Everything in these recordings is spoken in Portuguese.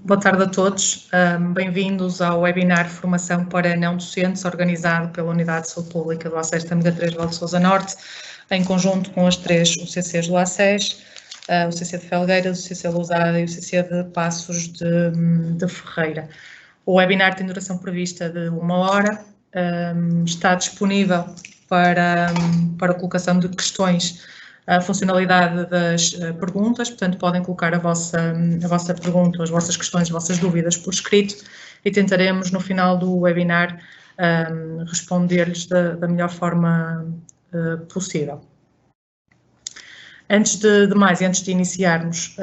Boa tarde a todos. Bem-vindos ao webinar Formação para Não Docentes, organizado pela Unidade de Saúde Pública do ACES Tâmega 3 Val de Sousa Norte, em conjunto com as três UCCs do ACES, o CC de Felgueiras, o CC Lousada e o CC de Passos de Ferreira. O webinar tem duração prevista de 1 hora, está disponível para a colocação de questões, a funcionalidade das perguntas, portanto podem colocar a vossa pergunta, as vossas questões, as vossas dúvidas por escrito e tentaremos no final do webinar responder-lhes da melhor forma possível. Antes de mais e antes de iniciarmos,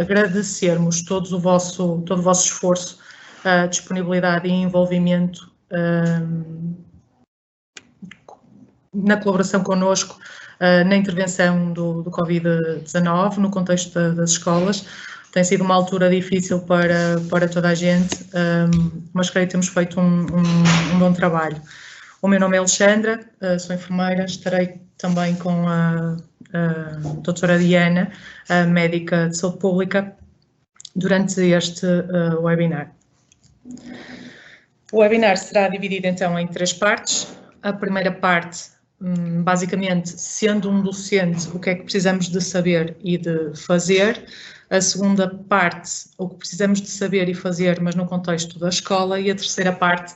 agradecermos todo o vosso esforço, disponibilidade e envolvimento na colaboração connosco na intervenção do Covid-19 no contexto das escolas. Tem sido uma altura difícil para toda a gente, mas creio que temos feito um bom trabalho. O meu nome é Alexandra, sou enfermeira, estarei também com a doutora Diana, a médica de saúde pública, durante este webinar. O webinar será dividido então em 3 partes. A primeira parte, basicamente, sendo um docente, o que é que precisamos de saber e de fazer. A segunda parte, o que precisamos de saber e fazer, mas no contexto da escola. E a terceira parte,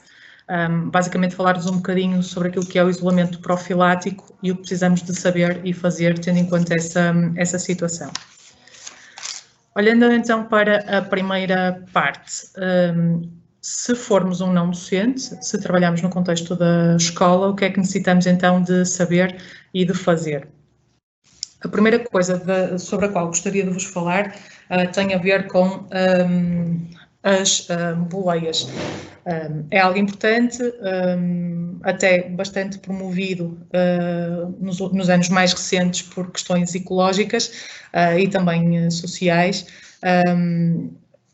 basicamente falar-vos um bocadinho sobre aquilo que é o isolamento profilático e o que precisamos de saber e fazer, tendo em conta essa situação. Olhando então para a primeira parte, se formos um não docente, se trabalhamos no contexto da escola, o que é que necessitamos então de saber e de fazer? A primeira coisa sobre a qual gostaria de vos falar tem a ver com as boleias. É algo importante, até bastante promovido nos anos mais recentes por questões ecológicas e também sociais.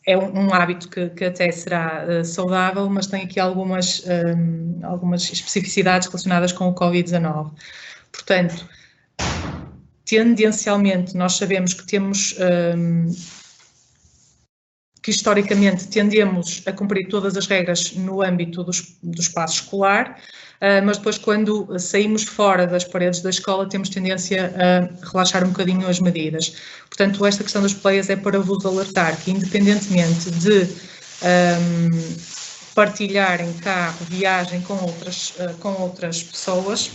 É um hábito que até será saudável, mas tem aqui algumas especificidades relacionadas com o Covid-19. Portanto, tendencialmente, nós sabemos que temos, que historicamente tendemos a cumprir todas as regras no âmbito do espaço escolar, mas depois quando saímos fora das paredes da escola temos tendência a relaxar um bocadinho as medidas. Portanto, esta questão das boleias é para vos alertar que, independentemente de partilharem carro, viagem com outras pessoas,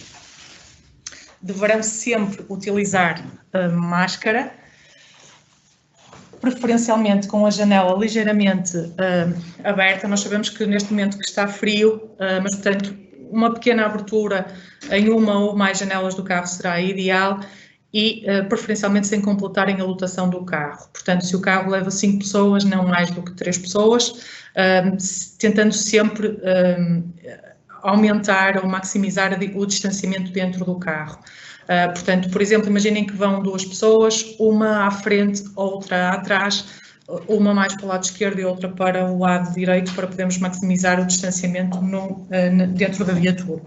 deverão sempre utilizar a máscara, preferencialmente com a janela ligeiramente aberta. Nós sabemos que neste momento que está frio, mas portanto uma pequena abertura em uma ou mais janelas do carro será ideal e preferencialmente sem completarem a lotação do carro. Portanto, se o carro leva 5 pessoas, não mais do que 3 pessoas, tentando sempre aumentar ou maximizar o distanciamento dentro do carro. Portanto, por exemplo, imaginem que vão 2 pessoas, uma à frente, outra atrás, uma mais para o lado esquerdo e outra para o lado direito, para podermos maximizar o distanciamento dentro da viatura.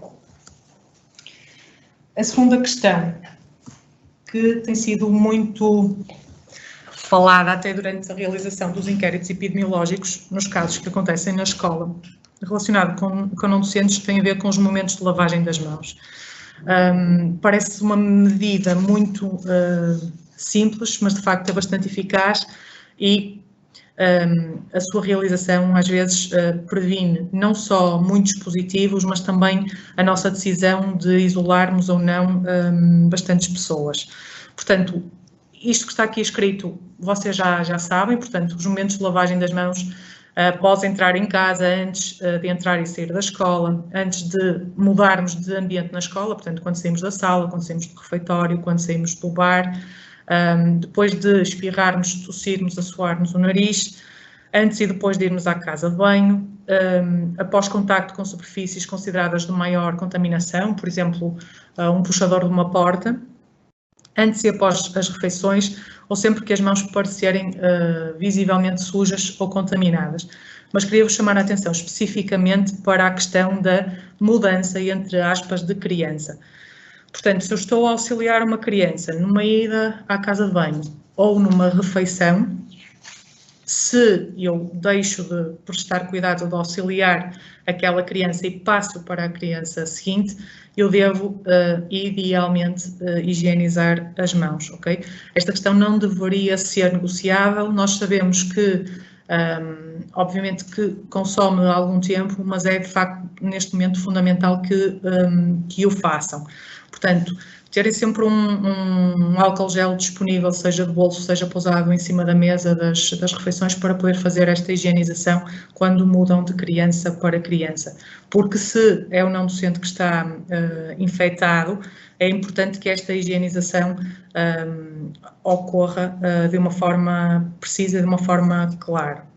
A segunda questão, que tem sido muito falada até durante a realização dos inquéritos epidemiológicos, nos casos que acontecem na escola, relacionado com não docentes, tem a ver com os momentos de lavagem das mãos. Parece uma medida muito simples, mas de facto é bastante eficaz e a sua realização às vezes previne não só muitos positivos, mas também a nossa decisão de isolarmos ou não bastantes pessoas. Portanto, isto que está aqui escrito, vocês já sabem, portanto, os momentos de lavagem das mãos após entrar em casa, antes de entrar e sair da escola, antes de mudarmos de ambiente na escola, portanto, quando saímos da sala, quando saímos do refeitório, quando saímos do bar, depois de espirrarmos, tossirmos, assoarmos o nariz, antes e depois de irmos à casa de banho, após contacto com superfícies consideradas de maior contaminação, por exemplo, um puxador de uma porta, antes e após as refeições, ou sempre que as mãos parecerem visivelmente sujas ou contaminadas. Mas queria-vos chamar a atenção especificamente para a questão da mudança, entre aspas, de criança. Portanto, se eu estou a auxiliar uma criança numa ida à casa de banho ou numa refeição, Se eu deixo de prestar cuidado, de auxiliar aquela criança e passo para a criança seguinte, eu devo, idealmente, higienizar as mãos, ok? Esta questão não deveria ser negociável. Nós sabemos que, obviamente, que consome algum tempo, mas é, de facto, neste momento, fundamental que o façam. Portanto, terem sempre um álcool gel disponível, seja de bolso, seja pousado em cima da mesa das refeições, para poder fazer esta higienização quando mudam de criança para criança. Porque se é o não docente que está infectado, é importante que esta higienização ocorra de uma forma precisa, de uma forma clara.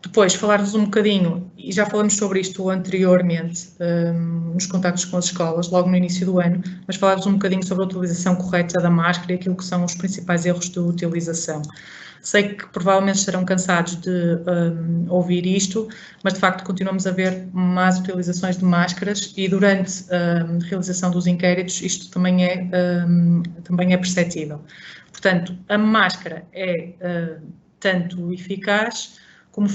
Depois, falar-vos um bocadinho, e já falamos sobre isto anteriormente, nos contactos com as escolas, logo no início do ano, mas falar-vos um bocadinho sobre a utilização correta da máscara e aquilo que são os principais erros de utilização. Sei que provavelmente estarão cansados de ouvir isto, mas de facto continuamos a ver más utilizações de máscaras e durante a realização dos inquéritos isto também é perceptível. Portanto, a máscara é tanto eficaz como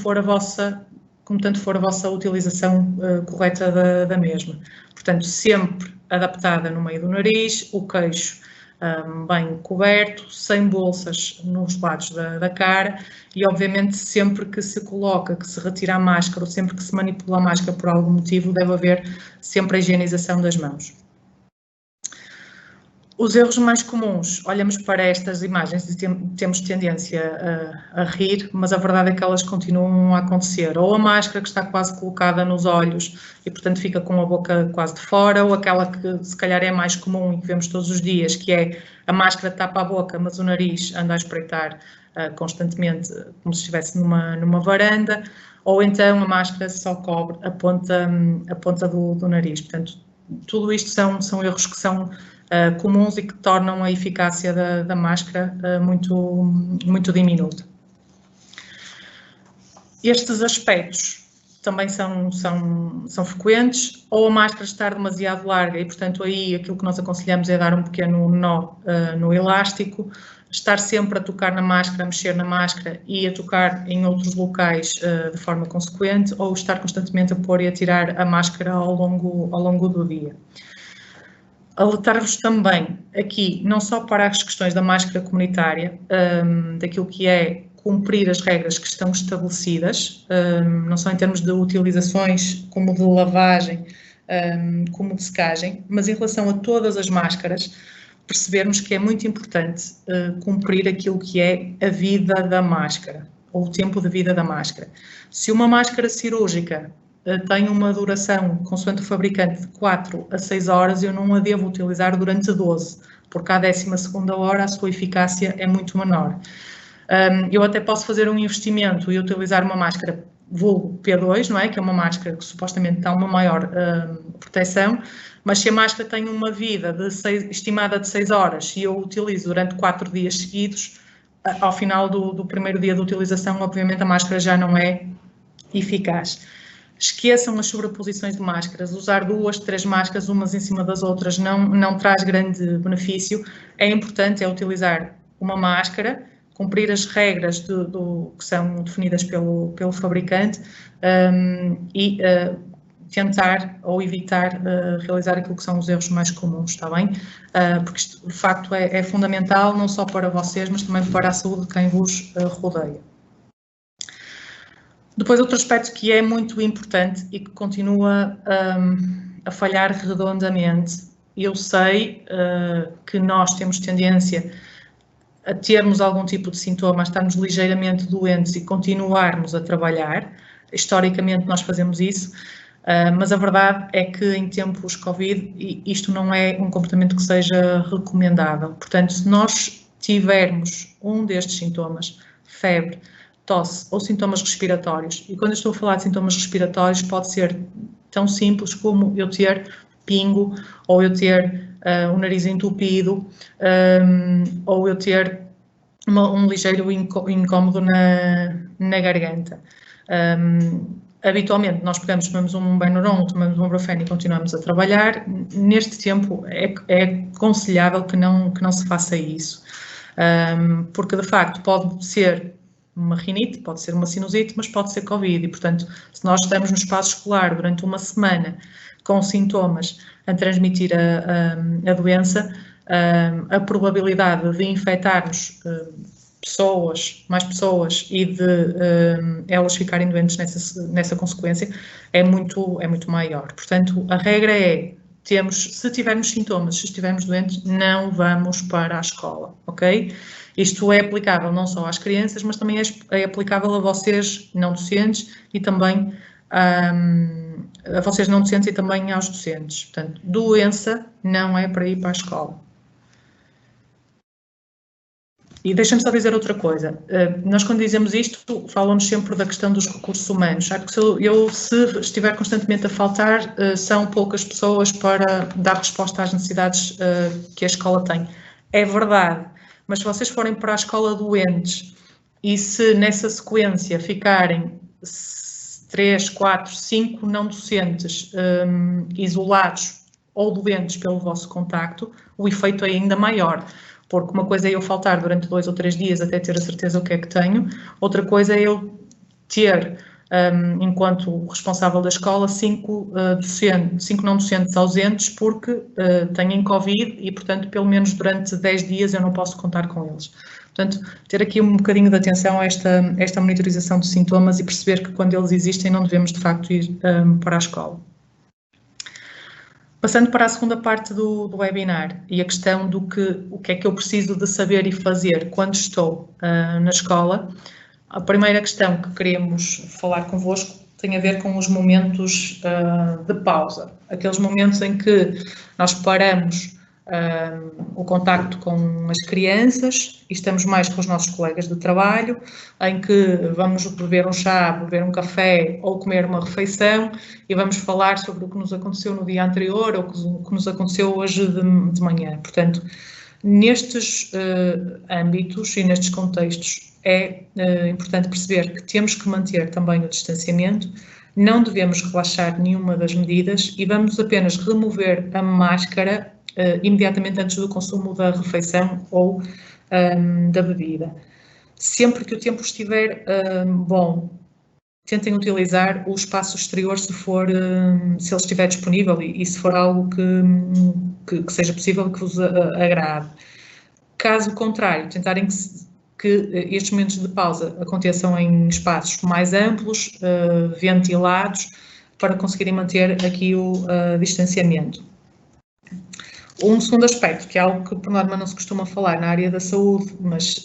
tanto for a vossa utilização correta da mesma. Portanto, sempre adaptada no meio do nariz, o queixo bem coberto, sem bolsas nos lados da cara e, obviamente, sempre que se coloca, que se retira a máscara ou sempre que se manipula a máscara por algum motivo, deve haver sempre a higienização das mãos. Os erros mais comuns, olhamos para estas imagens e temos tendência a rir, mas a verdade é que elas continuam a acontecer. Ou a máscara que está quase colocada nos olhos e, portanto, fica com a boca quase de fora, ou aquela que se calhar é mais comum e que vemos todos os dias, que é a máscara tapa a boca, mas o nariz anda a espreitar constantemente, como se estivesse numa varanda, ou então a máscara só cobre a ponta do nariz. Portanto, tudo isto são erros que são comuns e que tornam a eficácia da máscara muito diminuta. Estes aspectos também são frequentes, ou a máscara estar demasiado larga e, portanto, aí aquilo que nós aconselhamos é dar um pequeno nó no elástico, estar sempre a tocar na máscara, a mexer na máscara e a tocar em outros locais de forma consequente, ou estar constantemente a pôr e a tirar a máscara ao longo do dia. Alertar-vos também aqui, não só para as questões da máscara comunitária, daquilo que é cumprir as regras que estão estabelecidas, não só em termos de utilizações, como de lavagem, como de secagem, mas em relação a todas as máscaras, percebermos que é muito importante cumprir aquilo que é a vida da máscara, ou o tempo de vida da máscara. Se uma máscara cirúrgica tem uma duração, consoante o fabricante, de 4 a 6 horas, eu não a devo utilizar durante 12, porque à 12ª hora a sua eficácia é muito menor. Eu até posso fazer um investimento e utilizar uma máscara vulgo P2, não é? Que é uma máscara que supostamente dá uma maior proteção, mas se a máscara tem uma vida estimada de 6 horas e eu utilizo durante 4 dias seguidos, ao final do primeiro dia de utilização, obviamente a máscara já não é eficaz. Esqueçam as sobreposições de máscaras, usar 2, 3 máscaras umas em cima das outras não traz grande benefício. É importante utilizar uma máscara, cumprir as regras que são definidas pelo fabricante e tentar ou evitar realizar aquilo que são os erros mais comuns, está bem? Porque isto, de facto, é fundamental não só para vocês, mas também para a saúde de quem vos rodeia. Depois, outro aspecto que é muito importante e que continua a falhar redondamente, eu sei que nós temos tendência a termos algum tipo de sintoma, a estarmos ligeiramente doentes e continuarmos a trabalhar. Historicamente nós fazemos isso, mas a verdade é que em tempos Covid isto não é um comportamento que seja recomendável. Portanto, se nós tivermos um destes sintomas, febre, tosse ou sintomas respiratórios, e quando eu estou a falar de sintomas respiratórios pode ser tão simples como eu ter pingo, ou eu ter o nariz entupido, ou eu ter um ligeiro incómodo na garganta. Habitualmente nós tomamos um Benuron, tomamos um Brufen e continuamos a trabalhar. Neste tempo é aconselhável que não se faça isso. Porque, de facto, pode ser uma rinite, pode ser uma sinusite, mas pode ser Covid. E, portanto, se nós estamos no espaço escolar durante uma semana com sintomas a transmitir a doença, a probabilidade de infectarmos mais pessoas e de elas ficarem doentes nessa consequência é muito maior. Portanto, a regra é, se tivermos sintomas, se estivermos doentes, não vamos para a escola, ok? Isto é aplicável não só às crianças, mas também é aplicável a vocês não docentes e também a vocês não docentes e também aos docentes. Portanto, doença não é para ir para a escola. E deixa-me só dizer outra coisa. Nós, quando dizemos isto, falamos sempre da questão dos recursos humanos. Acho que se estiver constantemente a faltar, são poucas pessoas para dar resposta às necessidades que a escola tem. É verdade, mas se vocês forem para a escola doentes e se nessa sequência ficarem 3, 4, 5 não docentes isolados ou doentes pelo vosso contacto, o efeito é ainda maior. Porque uma coisa é eu faltar durante 2 ou 3 dias até ter a certeza o que é que tenho, outra coisa é eu ter, enquanto responsável da escola, 5 não docentes ausentes porque têm Covid e, portanto, pelo menos durante 10 dias eu não posso contar com eles. Portanto, ter aqui um bocadinho de atenção a esta monitorização dos sintomas e perceber que quando eles existem não devemos, de facto, ir para a escola. Passando para a segunda parte do webinar e a questão do o que é que eu preciso de saber e fazer quando estou na escola, a primeira questão que queremos falar convosco tem a ver com os momentos de pausa, aqueles momentos em que nós paramos o contacto com as crianças e estamos mais com os nossos colegas de trabalho, em que vamos beber um chá, beber um café ou comer uma refeição e vamos falar sobre o que nos aconteceu no dia anterior ou o que nos aconteceu hoje de manhã. Portanto, nestes âmbitos e nestes contextos é importante perceber que temos que manter também o distanciamento, não devemos relaxar nenhuma das medidas e vamos apenas remover a máscara imediatamente antes do consumo da refeição ou da bebida. Sempre que o tempo estiver bom, tentem utilizar o espaço exterior se ele estiver disponível e se for algo que seja possível que vos agrade. Caso contrário, tentarem que estes momentos de pausa aconteçam em espaços mais amplos, ventilados, para conseguirem manter aqui o distanciamento. Um segundo aspecto, que é algo que por norma não se costuma falar na área da saúde, mas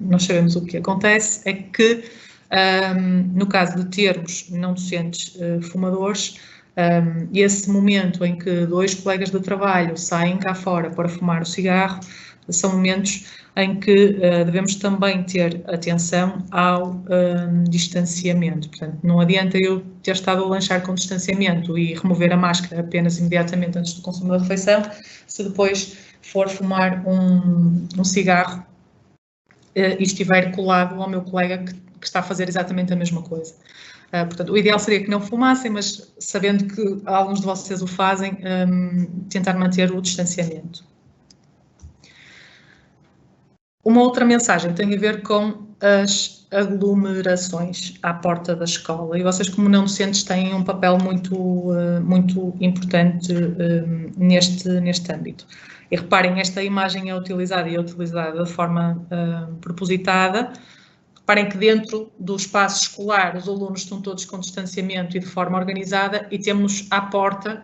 nós sabemos o que acontece, é que no caso de termos não docentes fumadores, esse momento em que 2 colegas de trabalho saem cá fora para fumar o cigarro, são momentos em que devemos também ter atenção ao distanciamento. Portanto, não adianta eu ter estado a lanchar com distanciamento e remover a máscara apenas imediatamente antes do consumo da refeição, se depois for fumar um cigarro e estiver colado ao meu colega que está a fazer exatamente a mesma coisa. Portanto, o ideal seria que não fumassem, mas sabendo que alguns de vocês o fazem, tentar manter o distanciamento. Uma outra mensagem tem a ver com as aglomerações à porta da escola e vocês, como não docentes, têm um papel muito importante neste âmbito. E reparem, esta imagem é utilizada de forma propositada. Reparem que dentro do espaço escolar os alunos estão todos com distanciamento e de forma organizada e temos à porta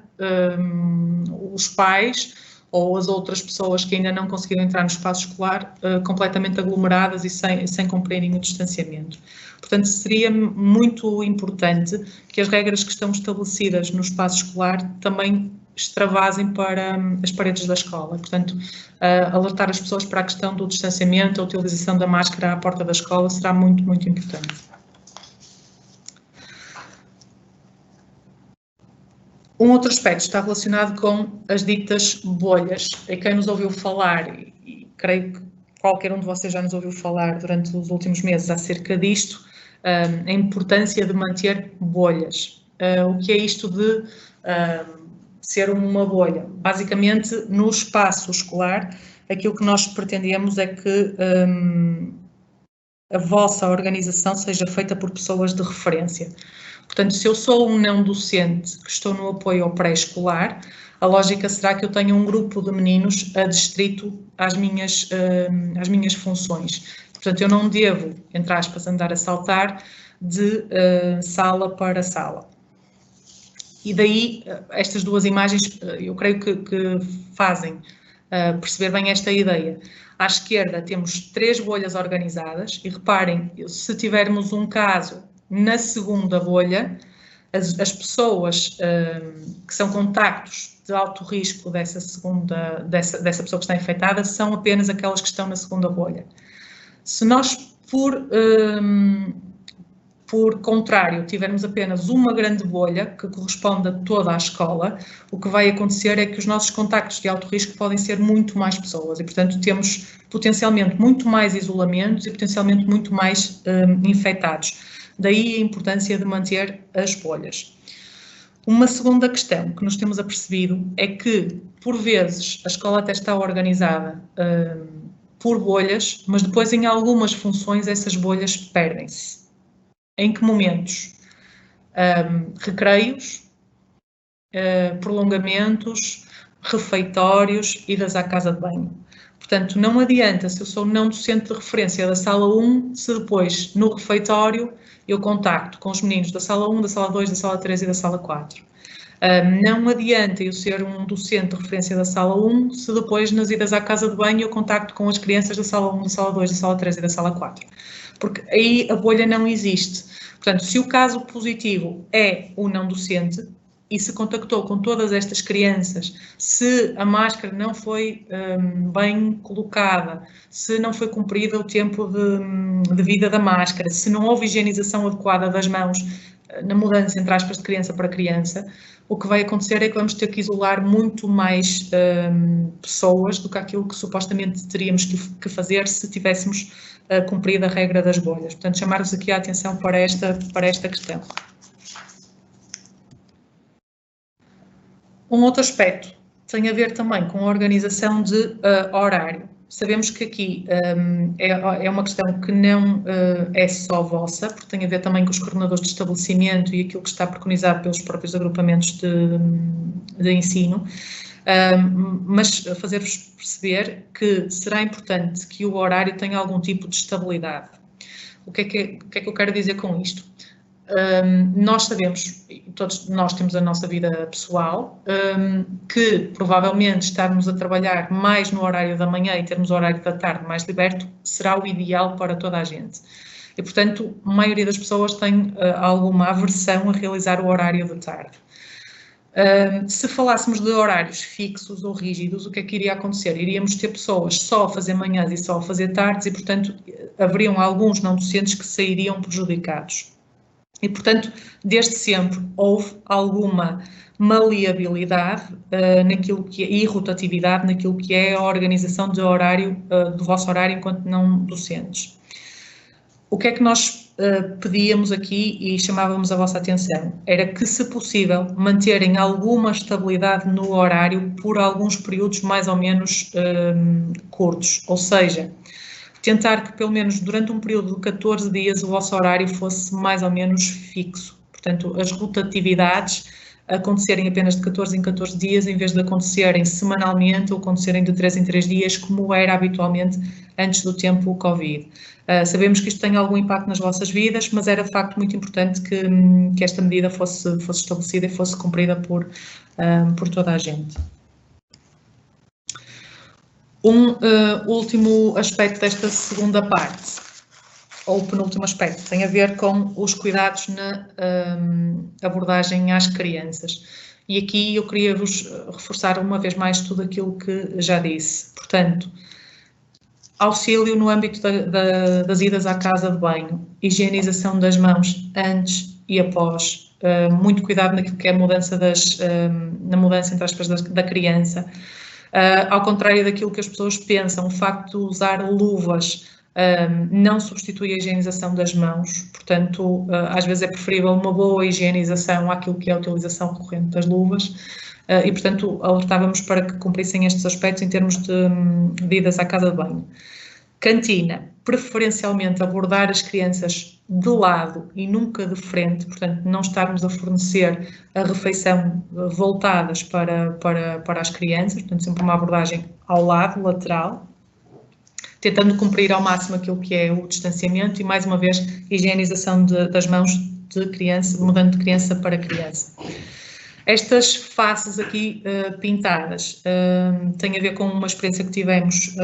os pais ou as outras pessoas que ainda não conseguiram entrar no espaço escolar completamente aglomeradas e sem cumprirem o distanciamento. Portanto, seria muito importante que as regras que estão estabelecidas no espaço escolar também extravasem para as paredes da escola. Portanto, alertar as pessoas para a questão do distanciamento, a utilização da máscara à porta da escola será muito, muito importante. Um outro aspecto está relacionado com as ditas bolhas. E quem nos ouviu falar, e creio que qualquer um de vocês já nos ouviu falar durante os últimos meses acerca disto, a importância de manter bolhas. O que é isto de ser uma bolha. Basicamente, no espaço escolar, aquilo que nós pretendemos é que a vossa organização seja feita por pessoas de referência. Portanto, se eu sou um não docente que estou no apoio ao pré-escolar, a lógica será que eu tenha um grupo de meninos adstrito às minhas funções. Portanto, eu não devo, entre aspas, andar a saltar de sala para sala. E daí, estas duas imagens, eu creio que fazem perceber bem esta ideia. À esquerda temos 3 bolhas organizadas e reparem, se tivermos um caso na segunda bolha, as pessoas que são contactos de alto risco dessa pessoa que está infectada são apenas aquelas que estão na segunda bolha. Se nós, por contrário, tivermos apenas uma grande bolha que corresponde a toda a escola, o que vai acontecer é que os nossos contactos de alto risco podem ser muito mais pessoas e, portanto, temos potencialmente muito mais isolamentos e potencialmente muito mais infectados. Daí a importância de manter as bolhas. Uma segunda questão que nos temos apercebido é que, por vezes, a escola até está organizada por bolhas, mas depois em algumas funções essas bolhas perdem-se. Em que momentos? Recreios, prolongamentos, refeitórios, idas à casa de banho. Portanto, não adianta, se eu sou não docente de referência da sala 1, se depois, no refeitório, eu contacto com os meninos da sala 1, da sala 2, da sala 3 e da sala 4. Não adianta eu ser um docente de referência da sala 1, se depois, nas idas à casa de banho, eu contacto com as crianças da sala 1, da sala 2, da sala 3 e da sala 4. Porque aí a bolha não existe. Portanto, se o caso positivo é o não docente e se contactou com todas estas crianças, se a máscara não foi bem colocada, se não foi cumprido o tempo de vida da máscara, se não houve higienização adequada das mãos na mudança, entre aspas, de criança para criança, o que vai acontecer é que vamos ter que isolar muito mais pessoas do que aquilo que supostamente teríamos que fazer se tivéssemos cumprido a regra das bolhas. Portanto, chamar-vos aqui a atenção para esta questão. Um outro aspecto tem a ver também com a organização de horário. Sabemos que aqui é uma questão que não é só vossa, porque tem a ver também com os coordenadores de estabelecimento e aquilo que está preconizado pelos próprios agrupamentos de ensino, mas fazer-vos perceber que será importante que o horário tenha algum tipo de estabilidade. O que é que eu quero dizer com isto? Nós sabemos, todos nós temos a nossa vida pessoal, que provavelmente estarmos a trabalhar mais no horário da manhã e termos o horário da tarde mais liberto será o ideal para toda a gente. E, portanto, a maioria das pessoas tem alguma aversão a realizar o horário de tarde. Se falássemos de horários fixos ou rígidos, o que é que iria acontecer? Iríamos ter pessoas só a fazer manhãs e só a fazer tardes e, portanto, haveriam alguns não docentes que sairiam prejudicados. E, portanto, desde sempre houve alguma maleabilidade e rotatividade naquilo que é a organização de horário, do vosso horário enquanto não docentes. O que é que nós pedíamos aqui e chamávamos a vossa atenção? Era que, se possível, manterem alguma estabilidade no horário por alguns períodos mais ou menos curtos, ou seja, tentar que pelo menos durante um período de 14 dias o vosso horário fosse mais ou menos fixo. Portanto, as rotatividades acontecerem apenas de 14 em 14 dias, em vez de acontecerem semanalmente ou acontecerem de 3 em 3 dias, como era habitualmente antes do tempo Covid. Sabemos que isto tem algum impacto nas vossas vidas, mas era de facto muito importante que esta medida fosse estabelecida e fosse cumprida por toda a gente. Um último aspecto desta segunda parte, ou o penúltimo aspecto, tem a ver com os cuidados na abordagem às crianças. E aqui eu queria vos reforçar uma vez mais tudo aquilo que já disse. Portanto, auxílio no âmbito das idas à casa de banho, higienização das mãos antes e após, muito cuidado naquilo que é a mudança na mudança, entre aspas, da criança. Ao contrário daquilo que as pessoas pensam, o facto de usar luvas não substitui a higienização das mãos, portanto, às vezes é preferível uma boa higienização àquilo que é a utilização recorrente das luvas. e, portanto, alertávamos para que cumprissem estes aspectos em termos de idas à casa de banho. Cantina, preferencialmente abordar as crianças de lado e nunca de frente, portanto, não estarmos a fornecer a refeição voltadas para as crianças, portanto, sempre uma abordagem ao lado, lateral, tentando cumprir ao máximo aquilo que é o distanciamento e, mais uma vez, higienização das mãos de criança, mudando de criança para criança. Estas faces aqui pintadas têm a ver com uma experiência que tivemos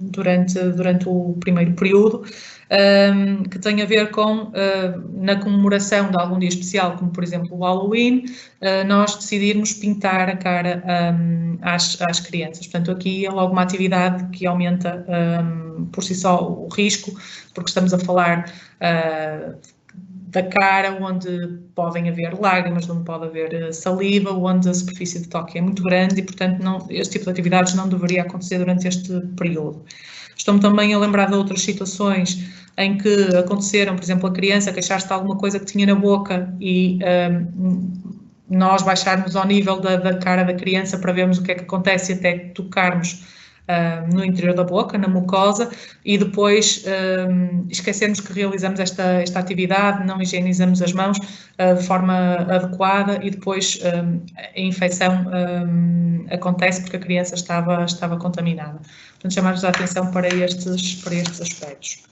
durante o primeiro período, que tem a ver com, na comemoração de algum dia especial, como por exemplo o Halloween, nós decidirmos pintar a cara às crianças. Portanto, aqui é logo uma atividade que aumenta por si só o risco, porque estamos a falar da cara, onde podem haver lágrimas, onde pode haver saliva, onde a superfície de toque é muito grande e, portanto, este tipo de atividades não deveria acontecer durante este período. Estou-me também a lembrar de outras situações em que aconteceram, por exemplo, a criança queixar-se de alguma coisa que tinha na boca e nós baixarmos ao nível da cara da criança para vermos o que é que acontece e até tocarmos no interior da boca, na mucosa, e depois esquecermos que realizamos esta atividade, não higienizamos as mãos de forma adequada e depois a infecção acontece porque a criança estava contaminada. Portanto, chamamos a atenção para estes aspectos.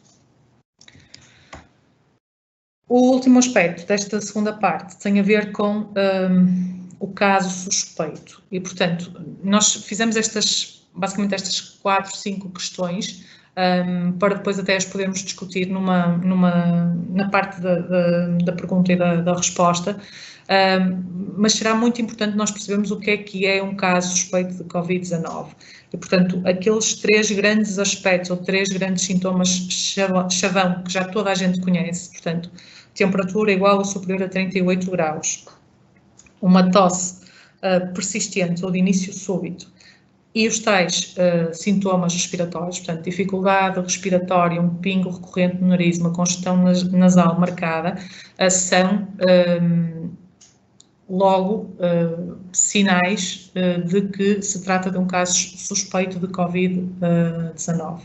O último aspecto desta segunda parte tem a ver com o caso suspeito e, portanto, nós fizemos basicamente estas 4, 5 questões para depois até as podermos discutir na parte da pergunta e da resposta, mas será muito importante nós percebermos o que é um caso suspeito de Covid-19 e, portanto, aqueles 3 grandes aspectos ou 3 grandes sintomas chavão que já toda a gente conhece, portanto, temperatura igual ou superior a 38 graus, uma tosse persistente ou de início súbito, e os tais sintomas respiratórios, portanto, dificuldade respiratória, um pingo recorrente no nariz, uma congestão nasal marcada, são logo sinais de que se trata de um caso suspeito de Covid-19.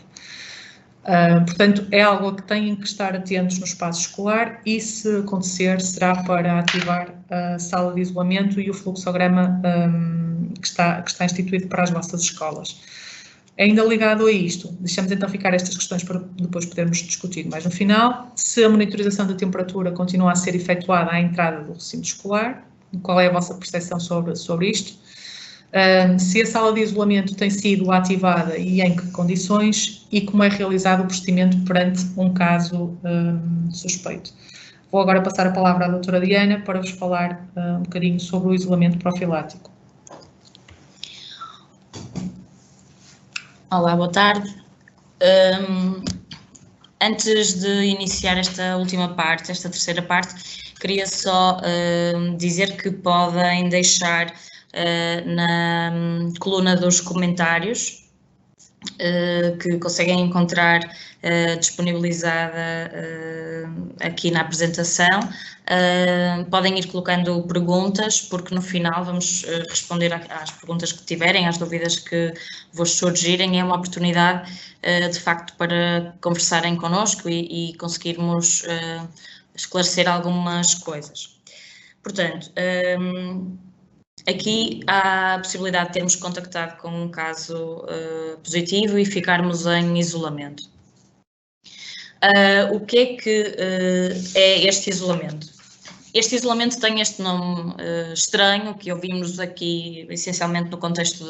Portanto, é algo a que têm que estar atentos no espaço escolar e, se acontecer, será para ativar a sala de isolamento e o fluxograma que está instituído para as vossas escolas. Ainda ligado a isto, deixamos então ficar estas questões para depois podermos discutir mais no final. Se a monitorização da temperatura continua a ser efetuada à entrada do recinto escolar, qual é a vossa percepção sobre isto? Se a sala de isolamento tem sido ativada e em que condições e como é realizado o procedimento perante um caso suspeito. Vou agora passar a palavra à doutora Diana para vos falar um bocadinho sobre o isolamento profilático. Olá, boa tarde. Antes de iniciar esta última parte, esta terceira parte, queria só dizer que podem deixar na coluna dos comentários que conseguem encontrar disponibilizada aqui na apresentação. Podem ir colocando perguntas, porque no final vamos responder às perguntas que tiverem, às dúvidas que vos surgirem. É uma oportunidade, de facto, para conversarem connosco e conseguirmos esclarecer algumas coisas. Portanto, aqui há a possibilidade de termos contactado com um caso positivo e ficarmos em isolamento. O que é este isolamento? Este isolamento tem este nome estranho, que ouvimos aqui essencialmente no contexto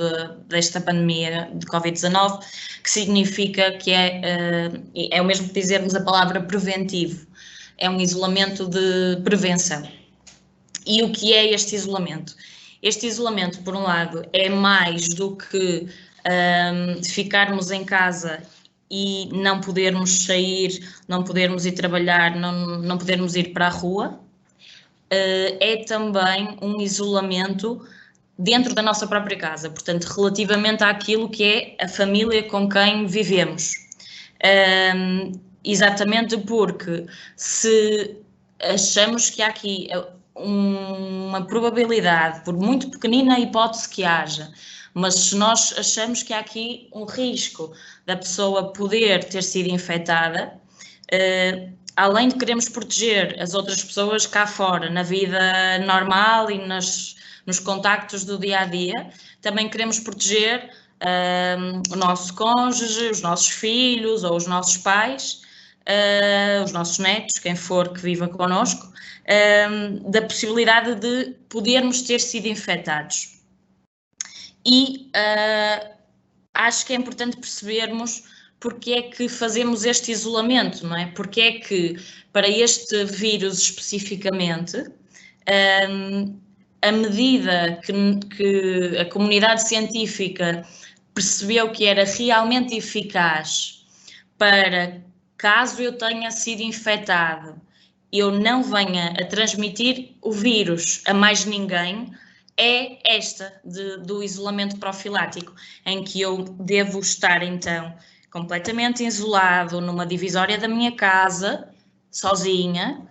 desta pandemia de Covid-19, que significa que é o mesmo que dizermos a palavra preventivo. É um isolamento de prevenção. E o que é este isolamento? Este isolamento, por um lado, é mais do que ficarmos em casa e não podermos sair, não podermos ir trabalhar, não podermos ir para a rua. É também um isolamento dentro da nossa própria casa, portanto, relativamente àquilo que é a família com quem vivemos. Exatamente porque se achamos que há aqui uma probabilidade, por muito pequenina hipótese que haja, mas se nós achamos que há aqui um risco da pessoa poder ter sido infectada, além de queremos proteger as outras pessoas cá fora, na vida normal e nos contactos do dia a dia, também queremos proteger o nosso cônjuge, os nossos filhos ou os nossos pais, os nossos netos, quem for que viva connosco, da possibilidade de podermos ter sido infectados. E acho que é importante percebermos porque é que fazemos este isolamento, não é? Porque é que, para este vírus especificamente, à medida que a comunidade científica percebeu que era realmente eficaz para, caso eu tenha sido infectado, eu não venha a transmitir o vírus a mais ninguém, é esta do isolamento profilático, em que eu devo estar, então, completamente isolado numa divisória da minha casa, sozinha,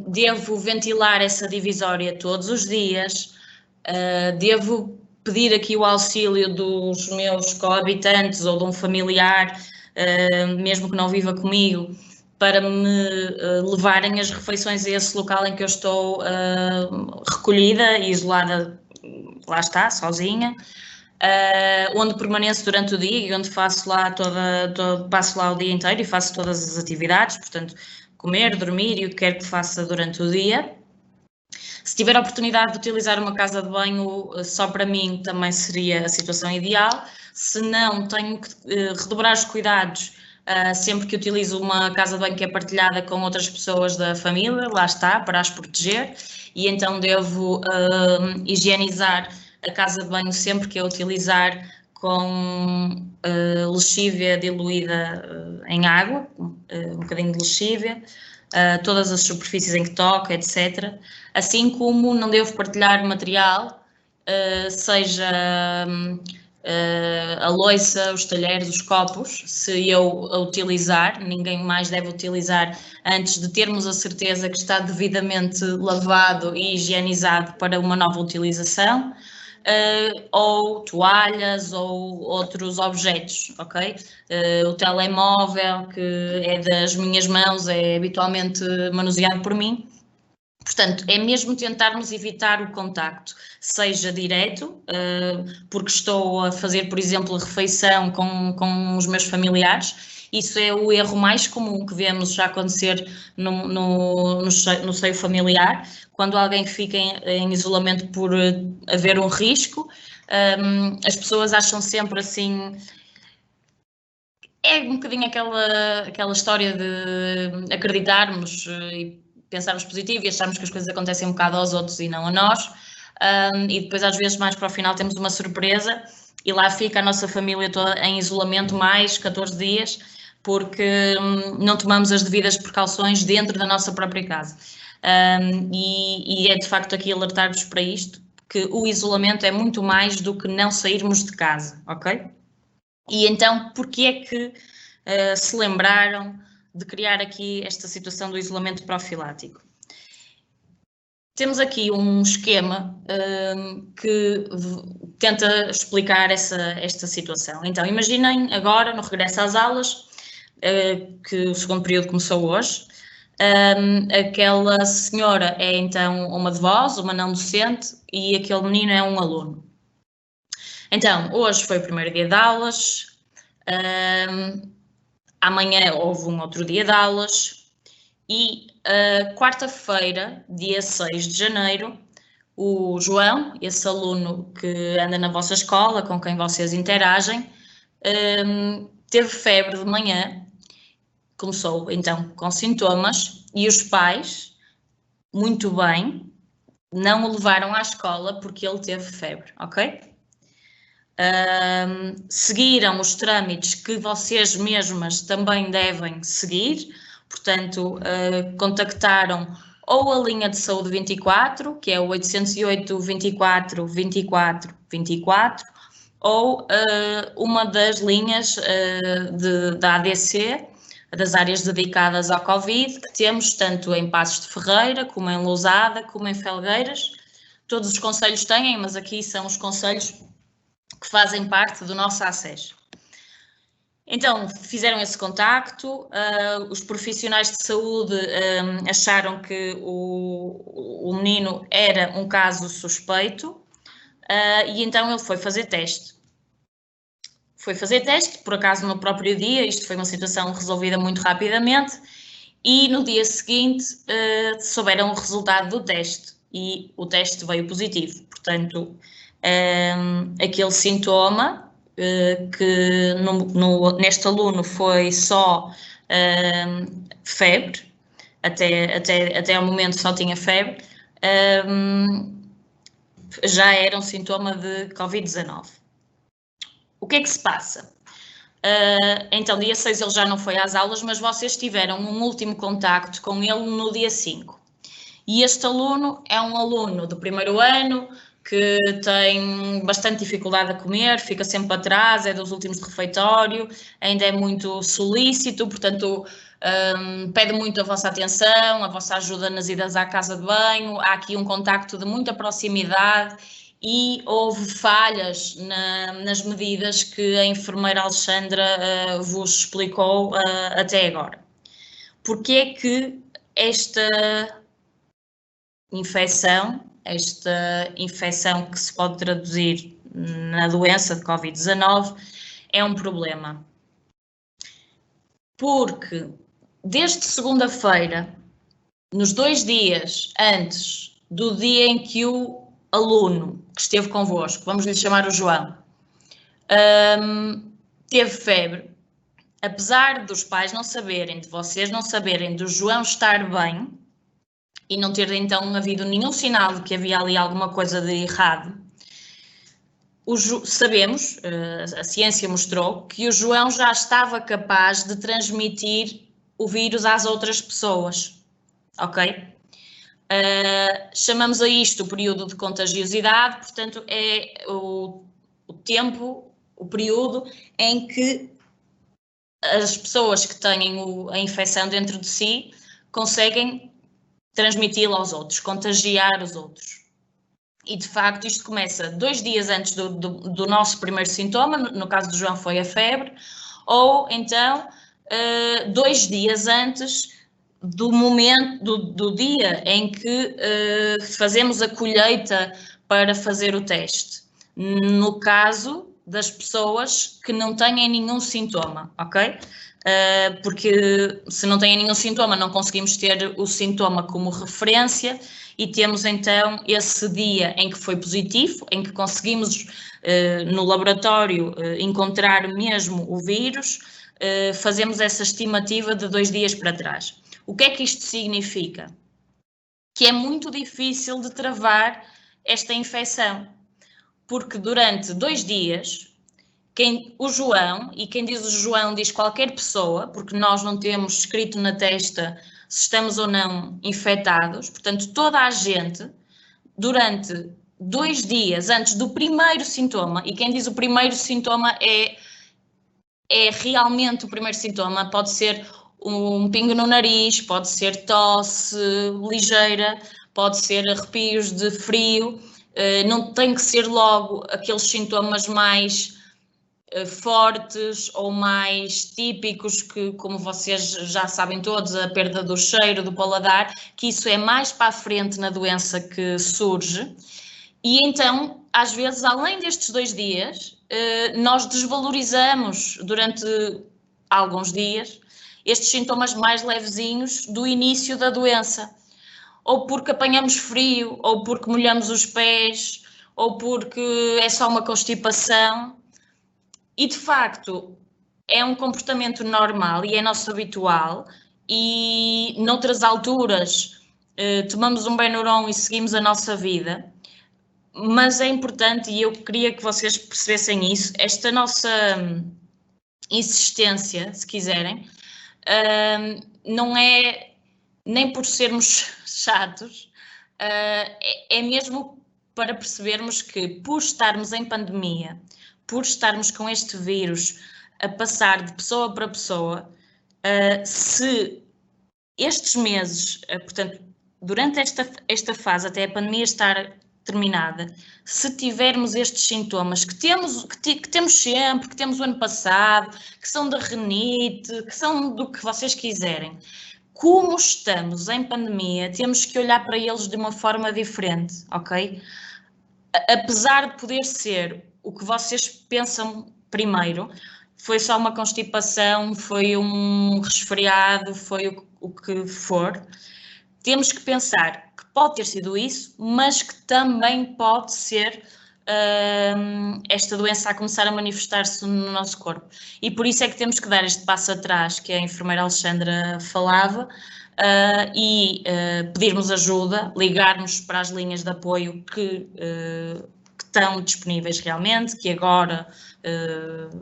devo ventilar essa divisória todos os dias, devo pedir aqui o auxílio dos meus cohabitantes ou de um familiar, mesmo que não viva comigo, para me levarem as refeições a esse local em que eu estou recolhida e isolada, lá está, sozinha, onde permaneço durante o dia e onde faço lá passo lá o dia inteiro e faço todas as atividades, portanto, comer, dormir e o que quer que faça durante o dia. Se tiver a oportunidade de utilizar uma casa de banho só para mim, também seria a situação ideal. Se não, tenho que redobrar os cuidados sempre que utilizo uma casa de banho que é partilhada com outras pessoas da família, lá está, para as proteger, e então devo higienizar a casa de banho sempre que a utilizar com lexívia diluída em água, um bocadinho de lexívia, todas as superfícies em que toca, etc. Assim como não devo partilhar material, seja a louça, os talheres, os copos, se eu a utilizar, ninguém mais deve utilizar antes de termos a certeza que está devidamente lavado e higienizado para uma nova utilização. Ou toalhas ou outros objetos, ok? O telemóvel, que é das minhas mãos, é habitualmente manuseado por mim. Portanto, é mesmo tentarmos evitar o contacto, seja direto, porque estou a fazer, por exemplo, a refeição com os meus familiares. Isso é o erro mais comum que vemos já acontecer no seio familiar, quando alguém fica em isolamento por haver um risco. As pessoas acham sempre assim... É um bocadinho aquela história de acreditarmos e pensarmos positivo e acharmos que as coisas acontecem um bocado aos outros e não a nós. E depois, às vezes, mais para o final, temos uma surpresa e lá fica a nossa família toda em isolamento mais 14 dias, porque não tomamos as devidas precauções dentro da nossa própria casa. E é de facto aqui alertar-vos para isto, que o isolamento é muito mais do que não sairmos de casa, ok? E então, porquê é que se lembraram de criar aqui esta situação do isolamento profilático? Temos aqui um esquema que tenta explicar esta situação. Então, imaginem agora, no regresso às aulas, que o segundo período começou hoje, aquela senhora é então uma de vós, uma não docente, e aquele menino é um aluno. Então, hoje foi o primeiro dia de aulas, amanhã houve um outro dia de aulas e quarta-feira, dia 6 de janeiro, o João, esse aluno que anda na vossa escola, com quem vocês interagem, teve febre de manhã, começou então com sintomas e os pais, muito bem, não o levaram à escola porque ele teve febre, ok? Seguiram os trâmites que vocês mesmas também devem seguir, portanto, contactaram ou a linha de saúde 24, que é o 808 24 24 24, ou uma das linhas da ADC, das áreas dedicadas ao Covid, que temos tanto em Passos de Ferreira, como em Lousada, como em Felgueiras. Todos os concelhos têm, mas aqui são os concelhos que fazem parte do nosso acesso. Então, fizeram esse contacto, os profissionais de saúde acharam que o menino era um caso suspeito e então ele foi fazer teste. Por acaso no próprio dia, isto foi uma situação resolvida muito rapidamente, e no dia seguinte souberam o resultado do teste e o teste veio positivo. Portanto, aquele sintoma que neste aluno foi só febre, até ao momento só tinha febre, já era um sintoma de Covid-19. O que é que se passa? Então, dia 6 ele já não foi às aulas, mas vocês tiveram um último contacto com ele no dia 5. E este aluno é um aluno do primeiro ano, que tem bastante dificuldade a comer, fica sempre atrás, é dos últimos de refeitório, ainda é muito solícito, portanto, pede muito a vossa atenção, a vossa ajuda nas idas à casa de banho, há aqui um contacto de muita proximidade e houve falhas nas medidas que a enfermeira Alexandra vos explicou até agora. Porque é que esta infecção que se pode traduzir na doença de Covid-19 é um problema? Porque desde segunda-feira, nos 2 dias antes do dia em que o aluno que esteve convosco, vamos lhe chamar o João, teve febre, apesar dos pais não saberem, de vocês não saberem, do João estar bem e não ter então havido nenhum sinal de que havia ali alguma coisa de errado, sabemos, a ciência mostrou, que o João já estava capaz de transmitir o vírus às outras pessoas, ok? Chamamos a isto o período de contagiosidade, portanto é o período em que as pessoas que têm a infecção dentro de si conseguem transmiti-la aos outros, contagiar os outros. E de facto isto começa 2 dias antes do nosso primeiro sintoma, no caso do João foi a febre, ou então 2 dias antes do momento, do dia em que fazemos a colheita para fazer o teste. No caso das pessoas que não têm nenhum sintoma, ok? Porque se não têm nenhum sintoma, não conseguimos ter o sintoma como referência e temos então esse dia em que foi positivo, em que conseguimos no laboratório encontrar mesmo o vírus, fazemos essa estimativa de 2 dias para trás. O que é que isto significa? Que é muito difícil de travar esta infecção, porque durante 2 dias, o João, e quem diz o João diz qualquer pessoa, porque nós não temos escrito na testa se estamos ou não infectados, portanto toda a gente, durante 2 dias antes do primeiro sintoma, e quem diz o primeiro sintoma é realmente o primeiro sintoma, pode ser um pingo no nariz, pode ser tosse ligeira, pode ser arrepios de frio, não tem que ser logo aqueles sintomas mais fortes ou mais típicos que, como vocês já sabem todos, a perda do cheiro, do paladar, que isso é mais para a frente na doença que surge. E então, às vezes, além destes 2 dias, nós desvalorizamos durante alguns dias estes sintomas mais levezinhos do início da doença. Ou porque apanhamos frio, ou porque molhamos os pés, ou porque é só uma constipação. E, de facto, é um comportamento normal e é nosso habitual e, noutras alturas, tomamos um Benuron e seguimos a nossa vida. Mas é importante, e eu queria que vocês percebessem isso, esta nossa insistência, se quiserem, não é nem por sermos chatos, é mesmo para percebermos que, por estarmos em pandemia, por estarmos com este vírus a passar de pessoa para pessoa, Se estes meses, portanto, durante esta fase, até a pandemia estar terminada, se tivermos estes sintomas que temos sempre, que temos o ano passado, que são da renite, que são do que vocês quiserem, como estamos em pandemia, temos que olhar para eles de uma forma diferente, ok? Apesar de poder ser o que vocês pensam primeiro, foi só uma constipação, foi um resfriado, foi o que for, temos que pensar que pode ter sido isso, mas que também pode ser esta doença a começar a manifestar-se no nosso corpo. E por isso é que temos que dar este passo atrás, que a enfermeira Alexandra falava, e pedirmos ajuda, ligarmos para as linhas de apoio que estão disponíveis realmente, que agora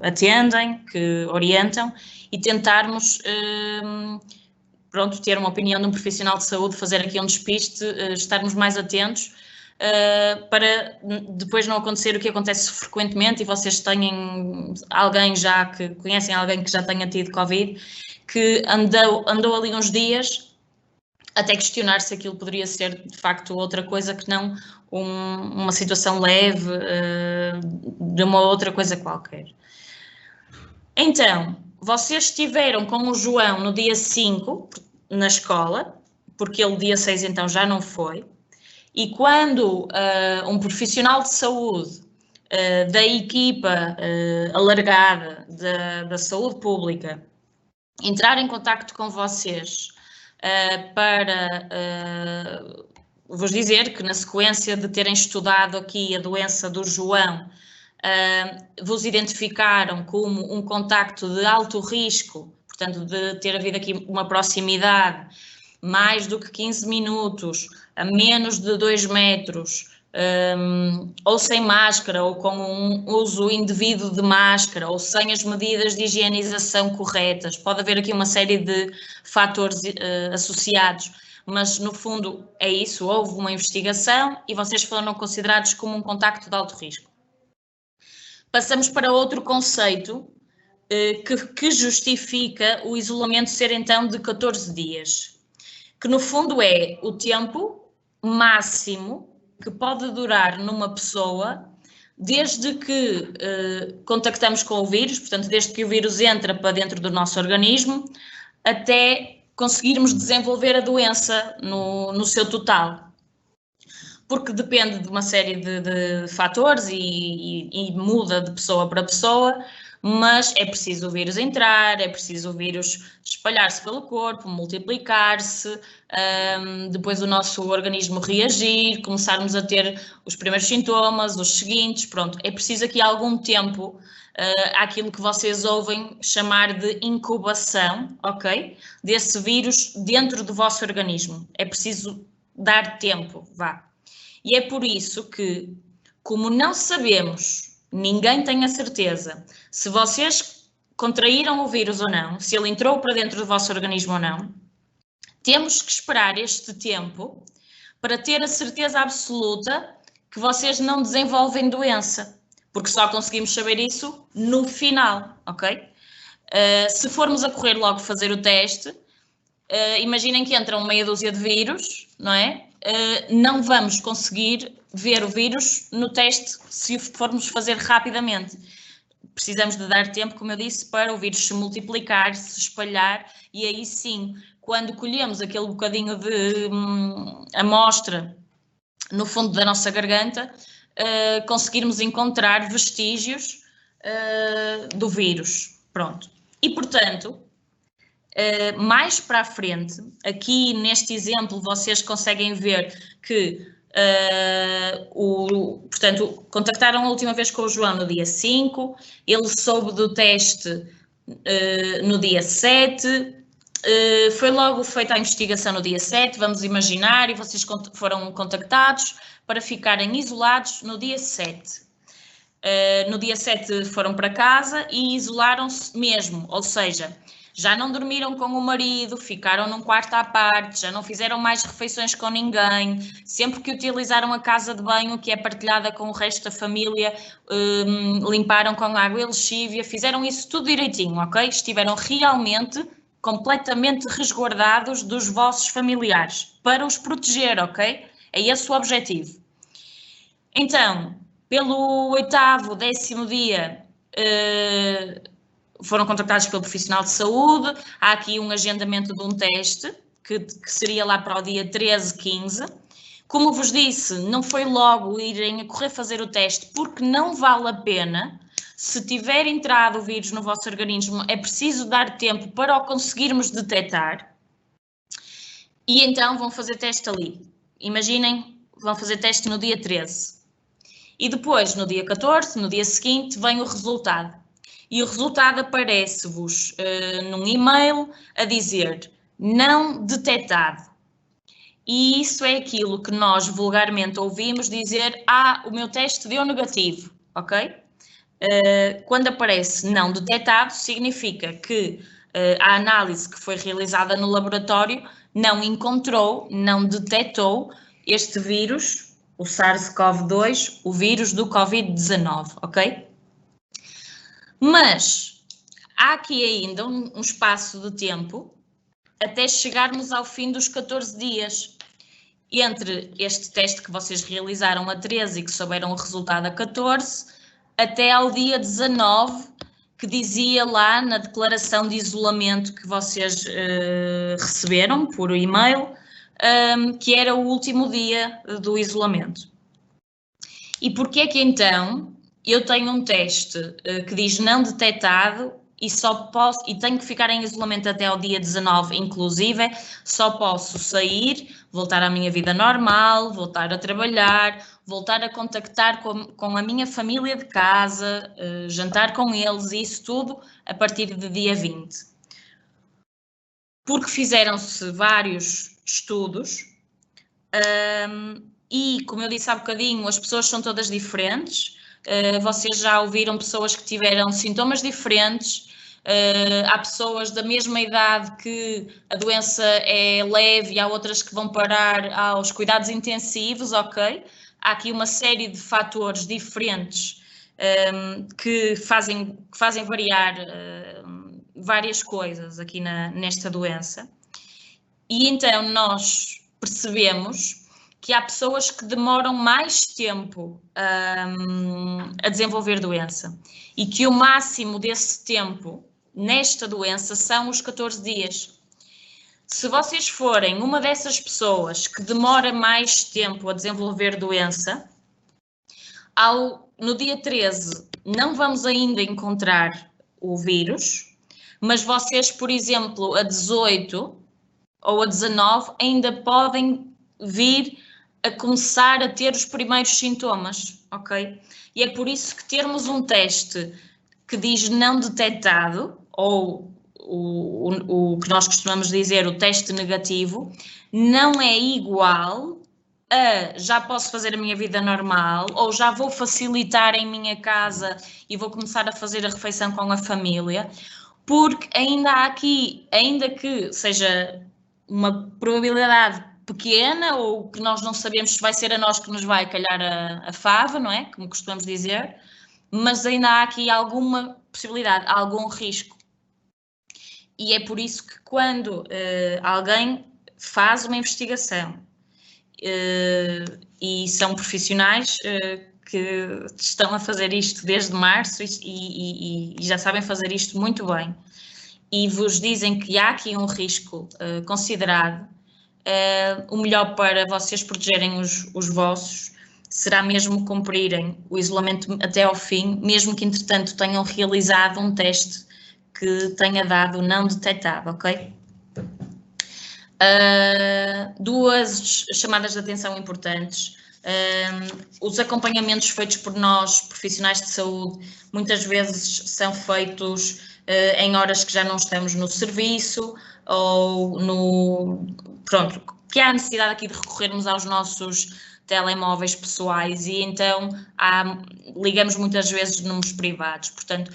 atendem, que orientam, e tentarmos ter uma opinião de um profissional de saúde, fazer aqui um despiste, estarmos mais atentos, para depois não acontecer o que acontece frequentemente, e vocês tenham alguém já que conhecem alguém que já tenha tido Covid, que andou ali uns dias até questionar se aquilo poderia ser de facto outra coisa que não uma situação leve de uma outra coisa qualquer. Então, vocês estiveram com o João no dia 5 na escola, porque ele dia 6 então já não foi, e quando um profissional de saúde da equipa alargada da saúde pública entrar em contacto com vocês para vos dizer que na sequência de terem estudado aqui a doença do João, vos identificaram como um contacto de alto risco, portanto de ter havido aqui uma proximidade mais do que 15 minutos, a menos de 2 metros, ou sem máscara, ou com um uso indevido de máscara, ou sem as medidas de higienização corretas. Pode haver aqui uma série de fatores associados, mas no fundo é isso, houve uma investigação e vocês foram considerados como um contacto de alto risco. Passamos para outro conceito que justifica o isolamento ser então de 14 dias, que no fundo é o tempo máximo que pode durar numa pessoa desde que contactamos com o vírus, portanto, desde que o vírus entra para dentro do nosso organismo, até conseguirmos desenvolver a doença no seu total. Porque depende de uma série de fatores e muda de pessoa para pessoa, mas é preciso o vírus entrar, é preciso o vírus espalhar-se pelo corpo, multiplicar-se, depois o nosso organismo reagir, começarmos a ter os primeiros sintomas, os seguintes, pronto. É preciso aqui algum tempo, aquilo que vocês ouvem chamar de incubação, ok? Desse vírus dentro do vosso organismo. É preciso dar tempo, vá. E é por isso que, como não sabemos, ninguém tem a certeza se vocês contraíram o vírus ou não, se ele entrou para dentro do vosso organismo ou não, temos que esperar este tempo para ter a certeza absoluta que vocês não desenvolvem doença, porque só conseguimos saber isso no final, ok? Se formos a correr logo fazer o teste, imaginem que entram meia dúzia de vírus, não é? Não vamos conseguir ver o vírus no teste se o formos fazer rapidamente. Precisamos de dar tempo, como eu disse, para o vírus se multiplicar, se espalhar, e aí sim, quando colhemos aquele bocadinho de amostra no fundo da nossa garganta, conseguirmos encontrar vestígios do vírus. Pronto. E, portanto, mais para a frente, aqui neste exemplo, vocês conseguem ver que, portanto, contactaram a última vez com o João no dia 5, ele soube do teste no dia 7, foi logo feita a investigação no dia 7, vamos imaginar, e vocês foram contactados para ficarem isolados no dia 7. No dia 7 foram para casa e isolaram-se mesmo, ou seja, já não dormiram com o marido, ficaram num quarto à parte, já não fizeram mais refeições com ninguém, sempre que utilizaram a casa de banho, que é partilhada com o resto da família, limparam com água e lexívia, fizeram isso tudo direitinho, ok? Estiveram realmente completamente resguardados dos vossos familiares, para os proteger, ok? É esse o objetivo. Então, pelo 8º, 10º dia, foram contactados pelo profissional de saúde, há aqui um agendamento de um teste, que seria lá para o dia 13, 15. Como vos disse, não foi logo irem a correr fazer o teste, porque não vale a pena. Se tiver entrado o vírus no vosso organismo, é preciso dar tempo para o conseguirmos detectar. E então vão fazer teste ali. Imaginem, vão fazer teste no dia 13. E depois, no dia 14, no dia seguinte, vem o resultado. E o resultado aparece-vos num e-mail a dizer não detectado. E isso é aquilo que nós vulgarmente ouvimos dizer: o meu teste deu negativo, ok? Quando aparece não detectado, significa que a análise que foi realizada no laboratório não encontrou, não detectou este vírus, o SARS-CoV-2, o vírus do Covid-19, ok? Mas há aqui ainda um espaço de tempo até chegarmos ao fim dos 14 dias. Entre este teste que vocês realizaram a 13 e que souberam o resultado a 14, até ao dia 19, que dizia lá na declaração de isolamento que vocês receberam por e-mail, que era o último dia do isolamento. E porquê que então eu tenho um teste que diz não detectado e tenho que ficar em isolamento até ao dia 19, inclusive, só posso sair, voltar à minha vida normal, voltar a trabalhar, voltar a contactar com a minha família de casa, jantar com eles, isso tudo a partir do dia 20. Porque fizeram-se vários estudos e, como eu disse há bocadinho, as pessoas são todas diferentes. Vocês já ouviram pessoas que tiveram sintomas diferentes. Há pessoas da mesma idade que a doença é leve e há outras que vão parar aos cuidados intensivos, ok? Há aqui uma série de fatores diferentes que fazem variar várias coisas aqui nesta doença. E então nós percebemos que há pessoas que demoram mais tempo a desenvolver doença e que o máximo desse tempo nesta doença são os 14 dias. Se vocês forem uma dessas pessoas que demora mais tempo a desenvolver doença, no dia 13 não vamos ainda encontrar o vírus, mas vocês, por exemplo, a 18 ou a 19 ainda podem vir a começar a ter os primeiros sintomas, ok? E é por isso que termos um teste que diz não detectado, ou o que nós costumamos dizer, o teste negativo, não é igual a já posso fazer a minha vida normal, ou já vou facilitar em minha casa e vou começar a fazer a refeição com a família, porque ainda há aqui, ainda que seja uma probabilidade pequena, ou que nós não sabemos se vai ser a nós que nos vai calhar a fava, não é? Como costumamos dizer, mas ainda há aqui alguma possibilidade, algum risco. E é por isso que quando alguém faz uma investigação e são profissionais que estão a fazer isto desde março e já sabem fazer isto muito bem, e vos dizem que há aqui um risco considerado, o melhor para vocês protegerem os vossos será mesmo cumprirem o isolamento até ao fim, mesmo que entretanto tenham realizado um teste que tenha dado não detectado, ok? Duas chamadas de atenção importantes. Os acompanhamentos feitos por nós, profissionais de saúde, muitas vezes são feitos em horas que já não estamos no serviço ou pronto, que há necessidade aqui de recorrermos aos nossos telemóveis pessoais e então ligamos muitas vezes de números privados. Portanto,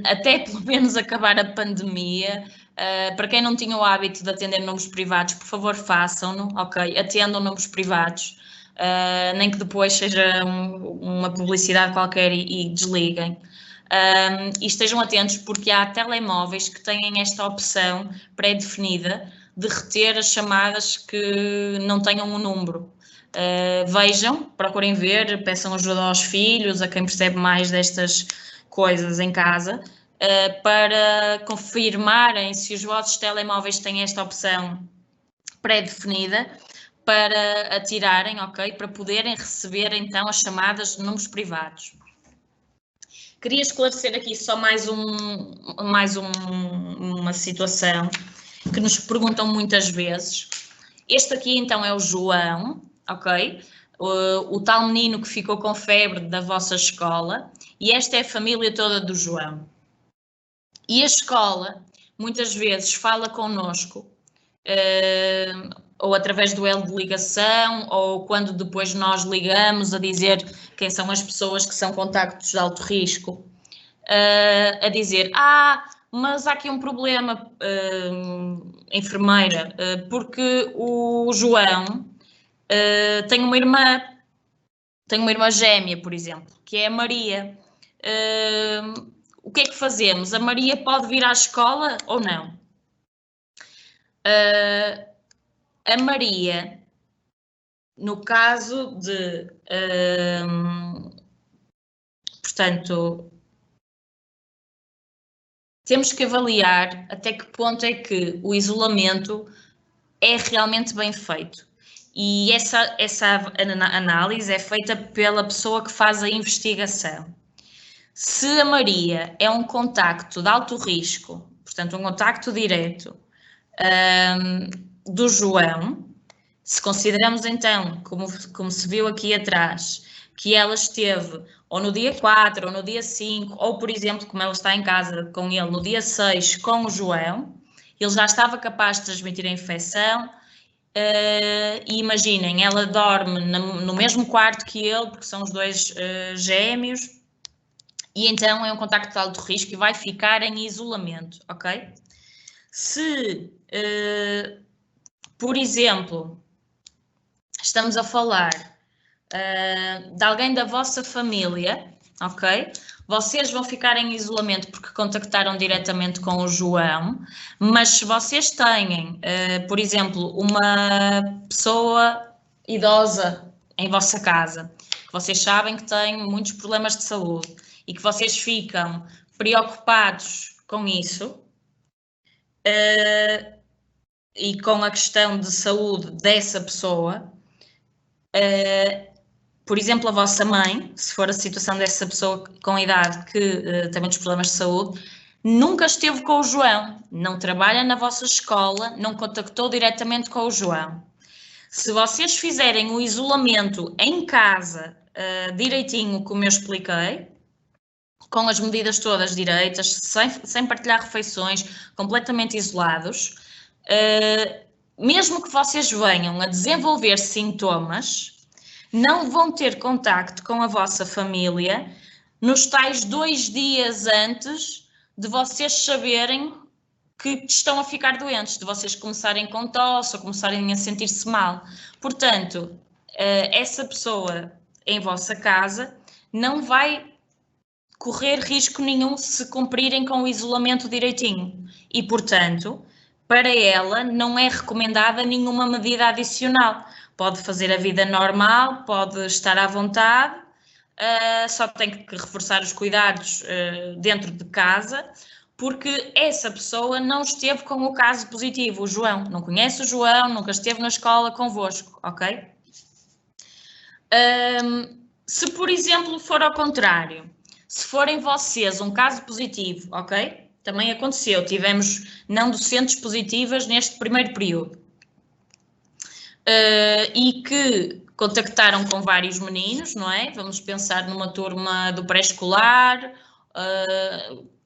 até pelo menos acabar a pandemia, para quem não tinha o hábito de atender números privados, por favor façam-no, ok? Atendam números privados, nem que depois seja uma publicidade qualquer e desliguem. E estejam atentos porque há telemóveis que têm esta opção pré-definida de reter as chamadas que não tenham um número. Vejam, procurem ver, peçam ajuda aos filhos, a quem percebe mais destas coisas em casa, para confirmarem se os vossos telemóveis têm esta opção pré-definida para atirarem, ok? Para poderem receber então as chamadas de números privados. Queria esclarecer aqui só uma situação que nos perguntam muitas vezes. Este aqui então é o João, ok? O tal menino que ficou com febre da vossa escola, e esta é a família toda do João. E a escola muitas vezes fala connosco, ou através do elo de ligação, ou quando depois nós ligamos a dizer quem são as pessoas que são contactos de alto risco, a dizer, mas há aqui um problema, enfermeira, porque o João tem uma irmã gêmea, por exemplo, que é a Maria. O que é que fazemos? A Maria pode vir à escola ou não? A Maria, no caso de, portanto, temos que avaliar até que ponto é que o isolamento é realmente bem feito. E essa análise é feita pela pessoa que faz a investigação. Se a Maria é um contacto de alto risco, portanto, um contacto direto do João, se consideramos então, como se viu aqui atrás, que ela esteve ou no dia 4, ou no dia 5, ou por exemplo, como ela está em casa com ele no dia 6 com o João, ele já estava capaz de transmitir a infecção, e imaginem, ela dorme no mesmo quarto que ele, porque são os dois gêmeos, e então é um contacto de alto risco e vai ficar em isolamento, ok? Se, por exemplo, estamos a falar de alguém da vossa família, ok? Vocês vão ficar em isolamento porque contactaram diretamente com o João, mas se vocês têm, por exemplo, uma pessoa idosa em vossa casa, que vocês sabem que tem muitos problemas de saúde e que vocês ficam preocupados com isso, e com a questão de saúde dessa pessoa, por exemplo, a vossa mãe, se for a situação dessa pessoa com idade que tem muitos problemas de saúde, nunca esteve com o João, não trabalha na vossa escola, não contactou diretamente com o João. Se vocês fizerem o isolamento em casa, direitinho, como eu expliquei, com as medidas todas direitas, sem partilhar refeições, completamente isolados, mesmo que vocês venham a desenvolver sintomas, não vão ter contacto com a vossa família nos tais 2 dias antes de vocês saberem que estão a ficar doentes, de vocês começarem com tosse ou começarem a sentir-se mal. Portanto, essa pessoa em vossa casa não vai correr risco nenhum se cumprirem com o isolamento direitinho. E, portanto, para ela não é recomendada nenhuma medida adicional. Pode fazer a vida normal, pode estar à vontade, só tem que reforçar os cuidados dentro de casa, porque essa pessoa não esteve com o caso positivo, o João. Não conhece o João, nunca esteve na escola convosco, ok? Se, por exemplo, for ao contrário, se forem vocês um caso positivo, ok? Também aconteceu, tivemos não docentes positivas neste primeiro período. E que contactaram com vários meninos, não é? Vamos pensar numa turma do pré-escolar,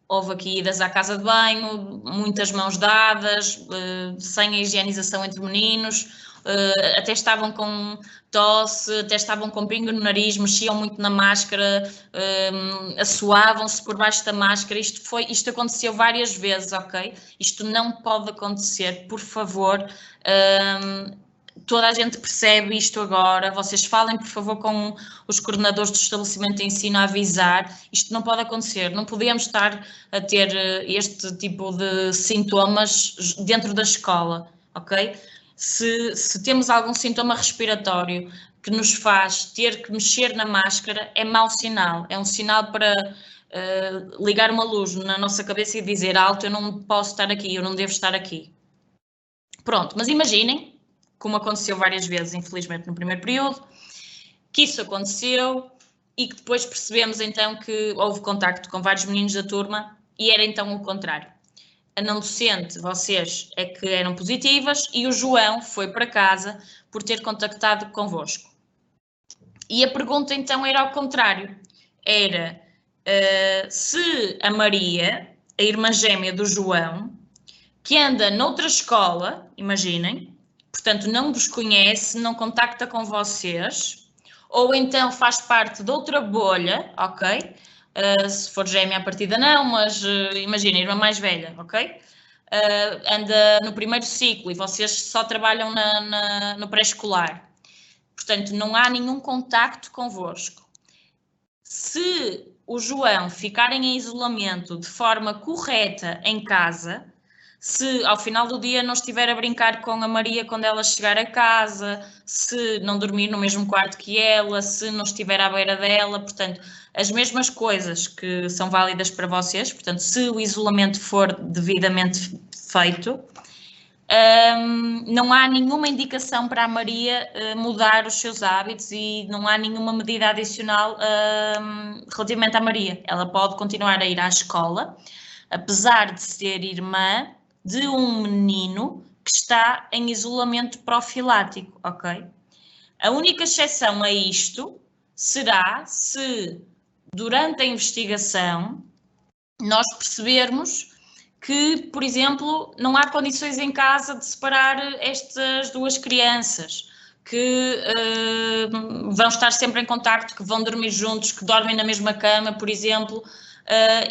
houve aqui idas à casa de banho, muitas mãos dadas, sem a higienização entre meninos, até estavam com tosse, até estavam com pingo no nariz, mexiam muito na máscara, assoavam-se por baixo da máscara. Isto aconteceu várias vezes, ok? Isto não pode acontecer, por favor. toda a gente percebe isto agora, vocês falem, por favor, com os coordenadores do estabelecimento de ensino a avisar, isto não pode acontecer, não podemos estar a ter este tipo de sintomas dentro da escola, ok? Se temos algum sintoma respiratório que nos faz ter que mexer na máscara, é mau sinal, é um sinal para ligar uma luz na nossa cabeça e dizer alto, eu não posso estar aqui, eu não devo estar aqui. Pronto, mas imaginem, como aconteceu várias vezes, infelizmente, no primeiro período, que isso aconteceu e que depois percebemos então que houve contacto com vários meninos da turma e era então o contrário. A não docente, vocês é que eram positivas e o João foi para casa por ter contactado convosco. E a pergunta então era ao contrário, era se a Maria, a irmã gêmea do João, que anda noutra escola, imaginem, portanto não vos conhece, não contacta com vocês, ou então faz parte de outra bolha, ok? Se for gêmea à partida não, mas imaginem, irmã mais velha, ok? Anda no primeiro ciclo e vocês só trabalham no pré-escolar. Portanto, não há nenhum contacto convosco. Se o João ficar em isolamento de forma correta em casa, se ao final do dia não estiver a brincar com a Maria quando ela chegar a casa, se não dormir no mesmo quarto que ela, se não estiver à beira dela, portanto, as mesmas coisas que são válidas para vocês, portanto, se o isolamento for devidamente feito, não há nenhuma indicação para a Maria mudar os seus hábitos e não há nenhuma medida adicional relativamente à Maria. Ela pode continuar a ir à escola, apesar de ser irmã de um menino que está em isolamento profilático, ok? A única exceção a isto será se, durante a investigação, nós percebermos que, por exemplo, não há condições em casa de separar estas duas crianças, que vão estar sempre em contacto, que vão dormir juntos, que dormem na mesma cama, por exemplo,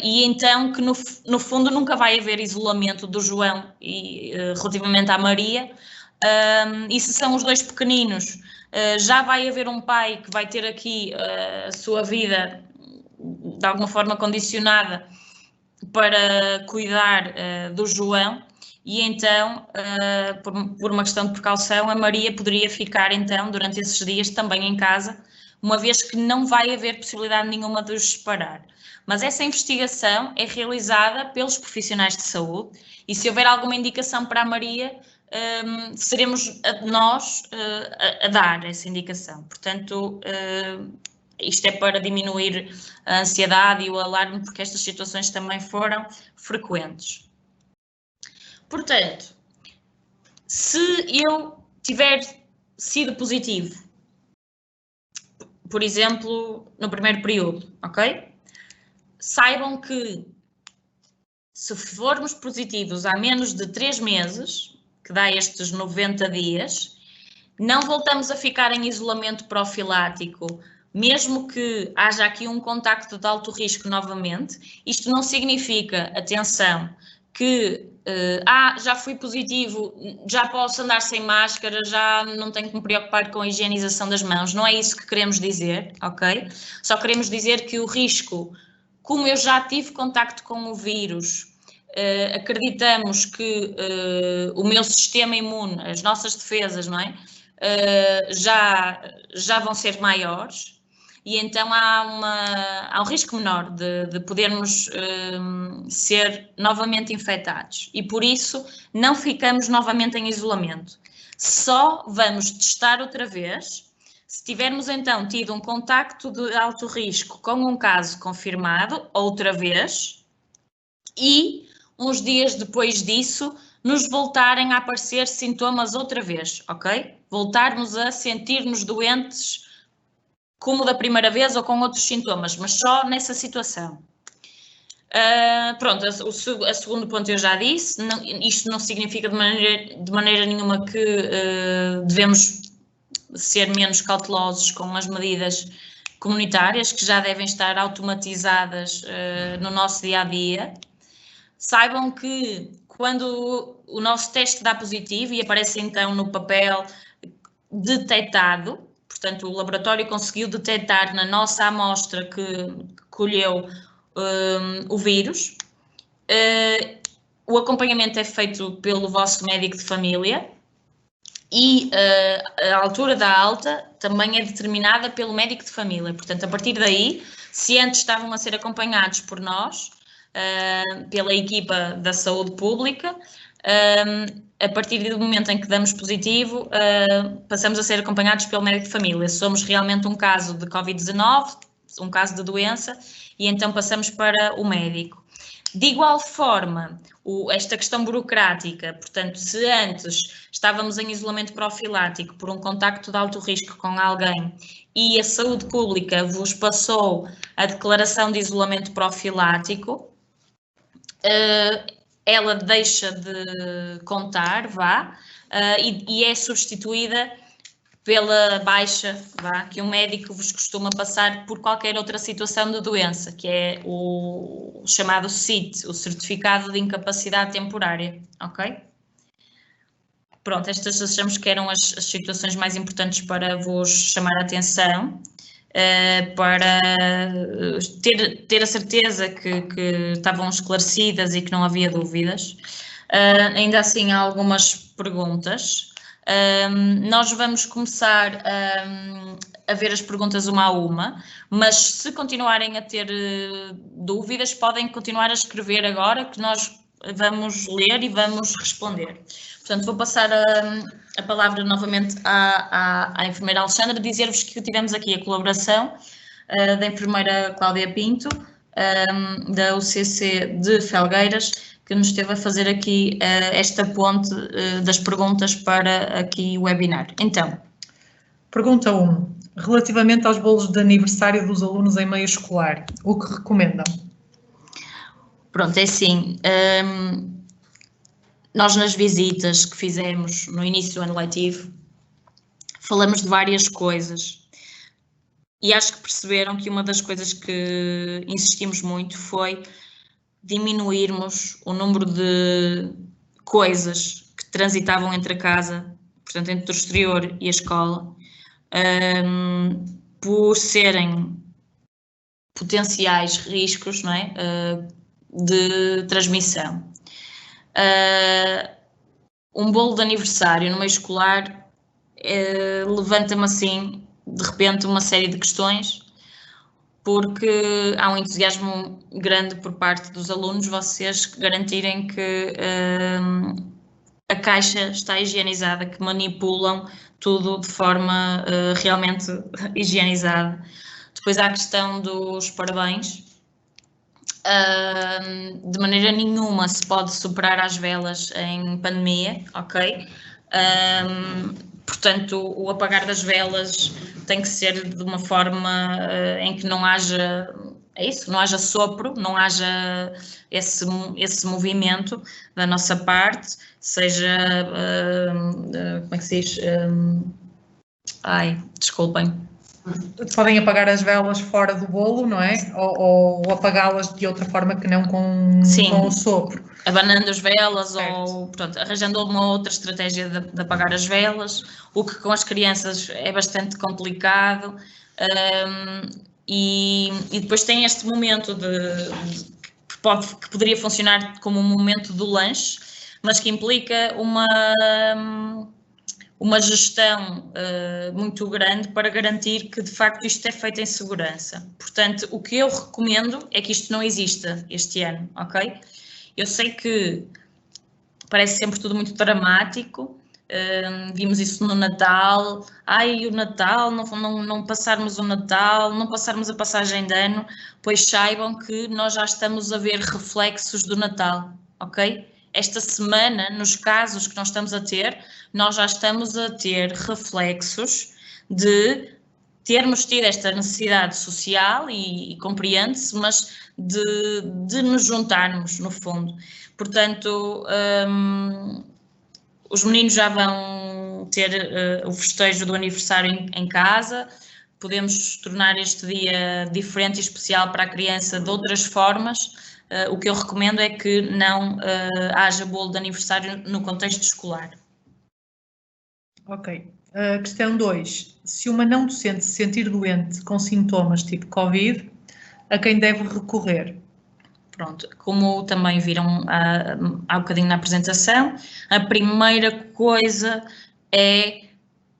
e então que no fundo nunca vai haver isolamento do João e, relativamente à Maria, e se são os dois pequeninos, já vai haver um pai que vai ter aqui a sua vida de alguma forma condicionada para cuidar do João e então, por uma questão de precaução, a Maria poderia ficar então durante esses dias também em casa, uma vez que não vai haver possibilidade nenhuma de os separar. Mas essa investigação é realizada pelos profissionais de saúde e se houver alguma indicação para a Maria, seremos nós a dar essa indicação. Portanto, isto é para diminuir a ansiedade e o alarme, porque estas situações também foram frequentes. Portanto, se eu tiver sido positivo, por exemplo, no primeiro período, ok? Saibam que se formos positivos há menos de 3 meses, que dá estes 90 dias, não voltamos a ficar em isolamento profilático, mesmo que haja aqui um contacto de alto risco novamente. Isto não significa, atenção, que já fui positivo, já posso andar sem máscara, já não tenho que me preocupar com a higienização das mãos. Não é isso que queremos dizer, ok? Só queremos dizer que o risco, como eu já tive contacto com o vírus, acreditamos que o meu sistema imune, as nossas defesas, não é? Já vão ser maiores e então há um risco menor de podermos ser novamente infectados e por isso não ficamos novamente em isolamento. Só vamos testar outra vez se tivermos então tido um contacto de alto risco com um caso confirmado outra vez e uns dias depois disso nos voltarem a aparecer sintomas outra vez, ok? Voltarmos a sentir-nos doentes como da primeira vez ou com outros sintomas, mas só nessa situação. Pronto, o segundo ponto eu já disse, isto não significa de maneira nenhuma que devemos ser menos cautelosos com as medidas comunitárias, que já devem estar automatizadas no nosso dia-a-dia. Saibam que quando o nosso teste dá positivo e aparece então no papel detectado, portanto, o laboratório conseguiu detectar na nossa amostra que colheu o vírus. O acompanhamento é feito pelo vosso médico de família e a altura da alta também é determinada pelo médico de família. Portanto, a partir daí, se antes estavam a ser acompanhados por nós, pela equipa da saúde pública, a partir do momento em que damos positivo, passamos a ser acompanhados pelo médico de família. Somos realmente um caso de Covid-19, um caso de doença, e então passamos para o médico. De igual forma, esta questão burocrática, portanto, se antes estávamos em isolamento profilático por um contacto de alto risco com alguém e a saúde pública vos passou a declaração de isolamento profilático, ela deixa de contar, e é substituída pela baixa, que o médico vos costuma passar por qualquer outra situação de doença, que é o chamado CIT, o Certificado de Incapacidade Temporária, ok? Pronto, estas achamos que eram as situações mais importantes para vos chamar a atenção, para ter a certeza que estavam esclarecidas e que não havia dúvidas. Ainda assim, há algumas perguntas. Nós vamos começar a ver as perguntas uma a uma, mas se continuarem a ter dúvidas, podem continuar a escrever agora, que nós vamos ler e vamos responder. Portanto, vou passar a palavra novamente à enfermeira Alexandra, dizer-vos que tivemos aqui a colaboração da enfermeira Cláudia Pinto, da UCC de Felgueiras, que nos esteve a fazer aqui esta ponte das perguntas para aqui o webinar. Então. Pergunta 1. Relativamente aos bolos de aniversário dos alunos em meio escolar, o que recomendam? Pronto, é assim, nós nas visitas que fizemos no início do ano letivo, falamos de várias coisas e acho que perceberam que uma das coisas que insistimos muito foi diminuirmos o número de coisas que transitavam entre a casa, portanto, entre o exterior e a escola, por serem potenciais riscos, não é, de transmissão. Um bolo de aniversário no meio escolar levanta-me assim, de repente, uma série de questões, porque há um entusiasmo grande por parte dos alunos, vocês garantirem que a caixa está higienizada, que manipulam tudo de forma realmente higienizada. Depois há a questão dos parabéns. De maneira nenhuma se pode superar as velas em pandemia, ok? Portanto, o apagar das velas tem que ser de uma forma em que não haja, não haja sopro, não haja esse movimento da nossa parte, seja, como é que se diz? Desculpem. Podem apagar as velas fora do bolo, não é? Ou apagá-las de outra forma que não com o sopro. Abanando as velas, certo. Ou pronto, arranjando uma outra estratégia de apagar as velas, o que com as crianças é bastante complicado. E depois tem este momento que poderia funcionar como um momento do lanche, mas que implica uma gestão muito grande para garantir que, de facto, isto é feito em segurança. Portanto, o que eu recomendo é que isto não exista este ano, ok? Eu sei que parece sempre tudo muito dramático, vimos isso no Natal, o Natal, não passarmos o Natal, não passarmos a passagem de ano, pois saibam que nós já estamos a ver reflexos do Natal, ok? Esta semana, nos casos que nós estamos a ter, nós já estamos a ter reflexos de termos tido esta necessidade social e compreende-se, mas de nos juntarmos, no fundo. Portanto, os meninos já vão ter o festejo do aniversário em casa, podemos tornar este dia diferente e especial para a criança de outras formas. O que eu recomendo é que não haja bolo de aniversário no contexto escolar. Ok. Questão 2. Se uma não docente se sentir doente com sintomas tipo Covid, a quem deve recorrer? Pronto, como também viram há bocadinho na apresentação, a primeira coisa é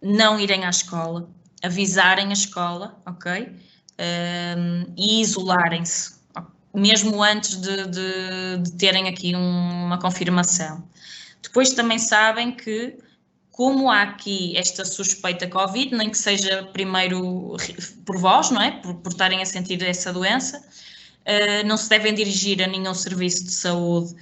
não irem à escola, avisarem a escola, ok? E isolarem-se, mesmo antes de terem aqui uma confirmação. Depois também sabem que, como há aqui esta suspeita Covid, nem que seja primeiro por vós, não é? Por estarem a sentir essa doença, não se devem dirigir a nenhum serviço de saúde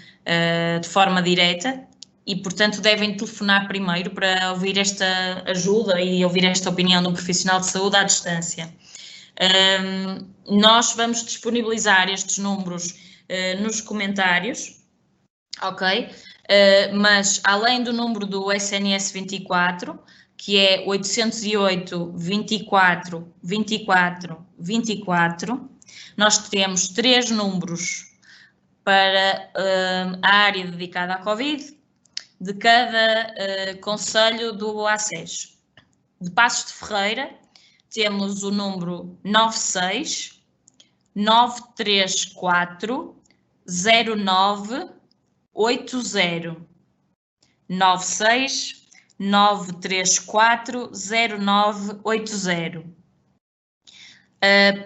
de forma direta e, portanto, devem telefonar primeiro para ouvir esta ajuda e ouvir esta opinião de um profissional de saúde à distância. Nós vamos disponibilizar estes números nos comentários, ok? Mas, além do número do SNS 24, que é 808 24 24 24, nós temos 3 números para a área dedicada à Covid, de cada concelho do ACES. De Passos de Ferreira, temos o número 96 934 09 80. 96 934 0980.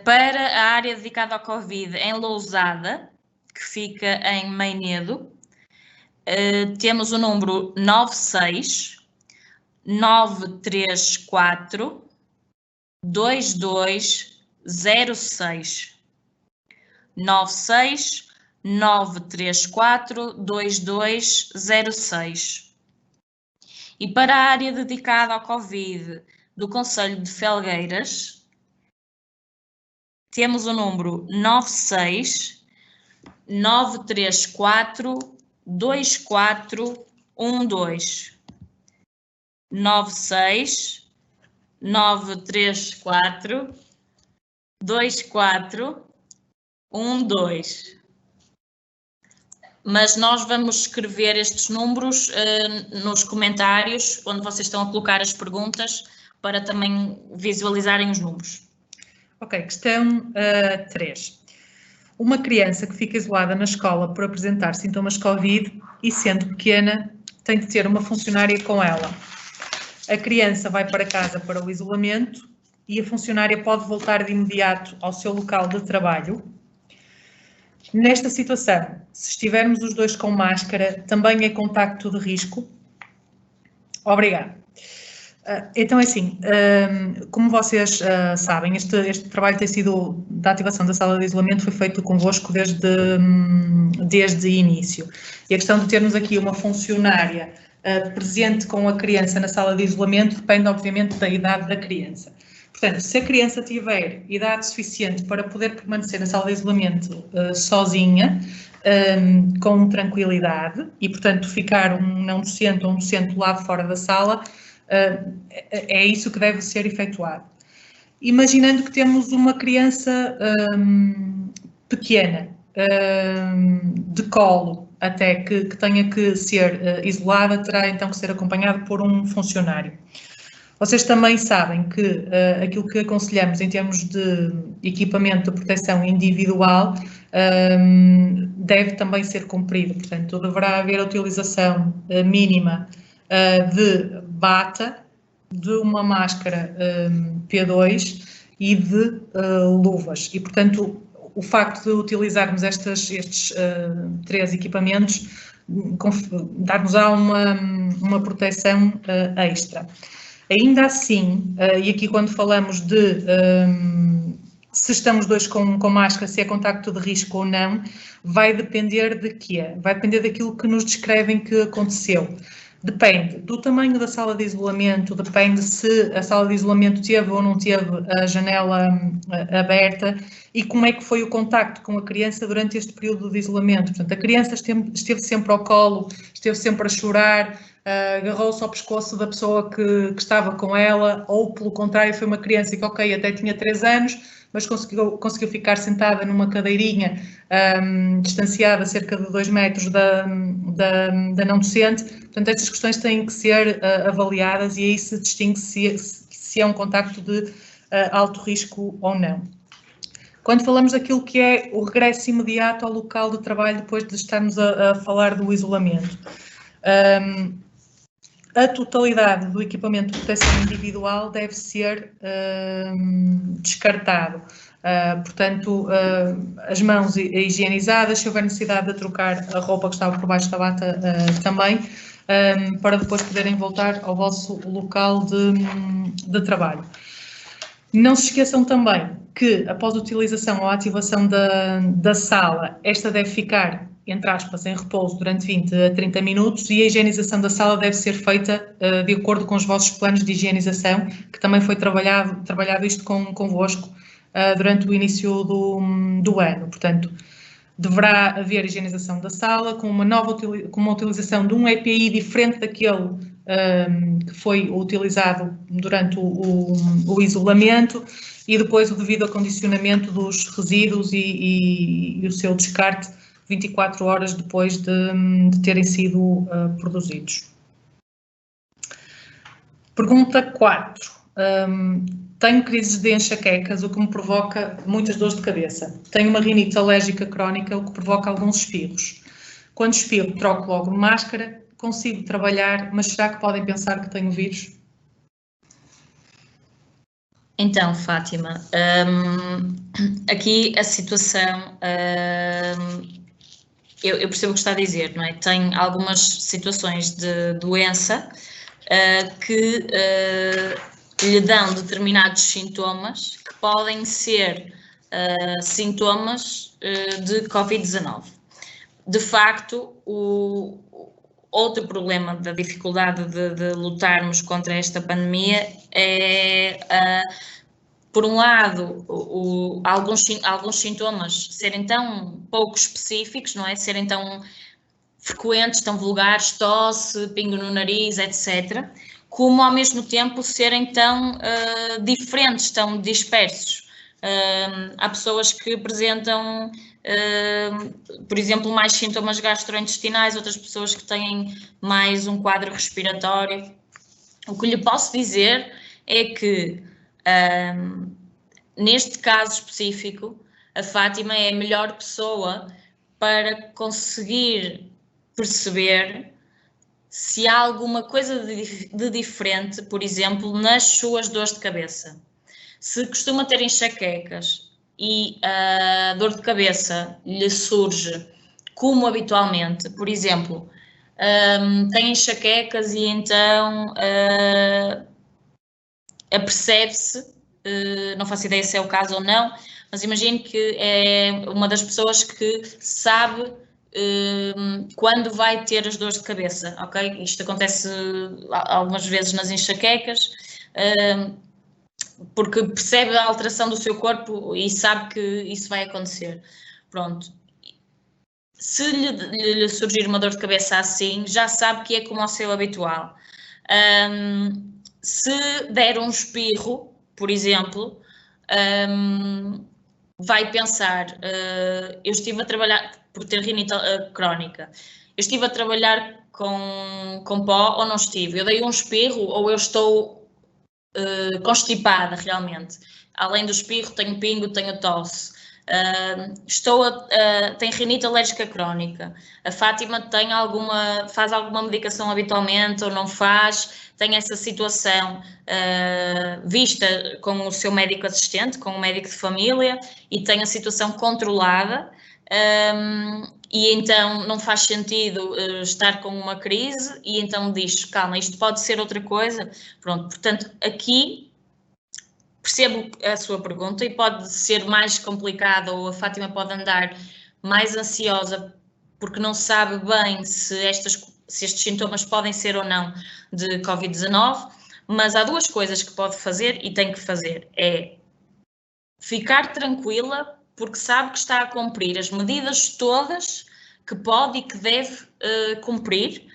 Para a área dedicada ao Covid em Lousada, que fica em Meinedo, temos o número 96 934 2206. 96 934 2206. E para a área dedicada ao Covid do concelho de Felgueiras, temos o número 96 934 2412. 96 934 2412. Mas nós vamos escrever estes números nos comentários, onde vocês estão a colocar as perguntas, para também visualizarem os números. Ok, questão 3. Uma criança que fica isolada na escola por apresentar sintomas Covid e sendo pequena, tem de ter uma funcionária com ela. A criança vai para casa para o isolamento e a funcionária pode voltar de imediato ao seu local de trabalho. Nesta situação, se estivermos os dois com máscara, também é contacto de risco? Obrigada. Então, é assim, como vocês sabem, este trabalho tem sido, da ativação da sala de isolamento, foi feito convosco desde início. E a questão de termos aqui uma funcionária presente com a criança na sala de isolamento depende, obviamente, da idade da criança. Portanto, se a criança tiver idade suficiente para poder permanecer na sala de isolamento sozinha, com tranquilidade, e, portanto, ficar um não docente ou um docente do lado fora da sala, é isso que deve ser efetuado. Imaginando que temos uma criança pequena, de colo, até que tenha que ser isolada, terá então que ser acompanada por um funcionário. Vocês também sabem que aquilo que aconselhamos em termos de equipamento de proteção individual deve também ser cumprido, portanto, deverá haver a utilização mínima de bata, de uma máscara P2 e de luvas. E, portanto, o facto de utilizarmos estes 3 equipamentos dar-nos-á uma proteção extra. Ainda assim, e aqui quando falamos de se estamos dois com máscara, se é contacto de risco ou não, vai depender de quê? Vai depender daquilo que nos descrevem que aconteceu. Depende do tamanho da sala de isolamento, depende se a sala de isolamento teve ou não teve a janela aberta e como é que foi o contacto com a criança durante este período de isolamento. Portanto, a criança esteve sempre ao colo, esteve sempre a chorar, agarrou-se ao pescoço da pessoa que estava com ela, ou pelo contrário foi uma criança que, ok, até tinha 3 anos, mas conseguiu ficar sentada numa cadeirinha distanciada cerca de 2 metros da não docente. Portanto, estas questões têm que ser avaliadas e aí se distingue se é um contacto de alto risco ou não. Quando falamos daquilo que é o regresso imediato ao local de trabalho depois de estarmos a falar do isolamento, a totalidade do equipamento de proteção individual deve ser descartado. Portanto, as mãos higienizadas, se houver necessidade de trocar a roupa que estava por baixo da bata também, para depois poderem voltar ao vosso local de trabalho. Não se esqueçam também que, após a utilização ou a ativação da sala, esta deve ficar, entre aspas, em repouso durante 20 a 30 minutos e a higienização da sala deve ser feita de acordo com os vossos planos de higienização, que também foi trabalhado isto convosco durante o início do ano. Portanto, deverá haver higienização da sala com uma utilização de um EPI diferente daquele que foi utilizado durante o isolamento e depois o devido acondicionamento dos resíduos e o seu descarte 24 horas depois de terem sido produzidos. Pergunta 4. Tenho crises de enxaquecas, o que me provoca muitas dores de cabeça. Tenho uma rinite alérgica crónica, o que provoca alguns espirros. Quando espirro, troco logo de máscara, consigo trabalhar, mas será que podem pensar que tenho vírus? Então, Fátima, aqui a situação, eu percebo o que está a dizer, não é? Tem algumas situações de doença que lhe dão determinados sintomas que podem ser sintomas de Covid-19. De facto, outro problema da dificuldade de lutarmos contra esta pandemia é, por um lado, alguns sintomas serem tão pouco específicos, não é? Serem tão frequentes, tão vulgares, tosse, pingo no nariz, etc., como ao mesmo tempo serem tão diferentes, tão dispersos. Há pessoas que apresentam, por exemplo, mais sintomas gastrointestinais, outras pessoas que têm mais um quadro respiratório. O que lhe posso dizer é que, neste caso específico, a Fátima é a melhor pessoa para conseguir perceber se há alguma coisa de diferente, por exemplo, nas suas dores de cabeça. Se costuma ter enxaquecas e a dor de cabeça lhe surge como habitualmente, por exemplo, tem enxaquecas e então apercebe-se, não faço ideia se é o caso ou não, mas imagino que é uma das pessoas que sabe quando vai ter as dores de cabeça, ok? Isto acontece algumas vezes nas enxaquecas, porque percebe a alteração do seu corpo e sabe que isso vai acontecer. Pronto. Se lhe surgir uma dor de cabeça assim, já sabe que é como o seu habitual. Se der um espirro, por exemplo, vai pensar, eu estive a trabalhar, por ter rinite crónica, eu estive a trabalhar com pó ou não estive? Eu dei um espirro ou eu estou constipada realmente? Além do espirro, tenho pingo, tenho tosse. Tem rinite alérgica crónica. A Fátima faz alguma medicação habitualmente ou não faz? Tem essa situação vista com o seu médico assistente, com o médico de família e tem a situação controlada e então não faz sentido estar com uma crise e então diz, calma, isto pode ser outra coisa. Pronto, portanto, aqui percebo a sua pergunta e pode ser mais complicada ou a Fátima pode andar mais ansiosa porque não sabe bem se estes sintomas podem ser ou não de Covid-19, mas há duas coisas que pode fazer e tem que fazer, é ficar tranquila porque sabe que está a cumprir as medidas todas que pode e que deve cumprir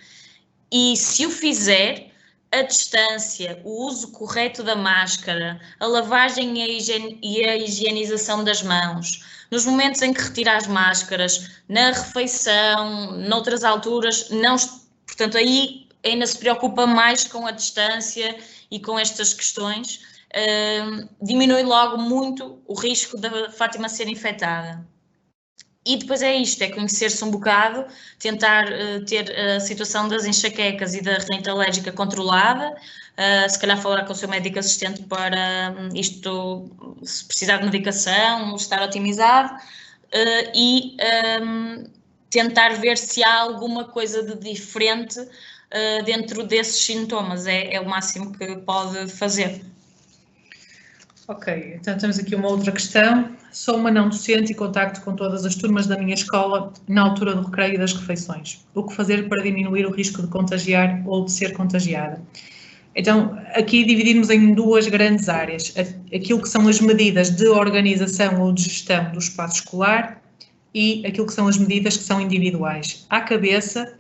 e se o fizer, a distância, o uso correto da máscara, a lavagem e a higienização das mãos, nos momentos em que retira as máscaras, na refeição, noutras alturas, não, portanto, aí ainda se preocupa mais com a distância e com estas questões, diminui logo muito o risco da Fátima ser infectada. E depois é isto, é conhecer-se um bocado, tentar ter a situação das enxaquecas e da rinite alérgica controlada, se calhar falar com o seu médico assistente para isto, se precisar de medicação, estar otimizado, e tentar ver se há alguma coisa de diferente dentro desses sintomas, é o máximo que pode fazer. Ok, então temos aqui uma outra questão. Sou uma não docente e contacto com todas as turmas da minha escola na altura do recreio e das refeições. O que fazer para diminuir o risco de contagiar ou de ser contagiada? Então, aqui dividimos em duas grandes áreas. Aquilo que são as medidas de organização ou de gestão do espaço escolar e aquilo que são as medidas que são individuais. À cabeça,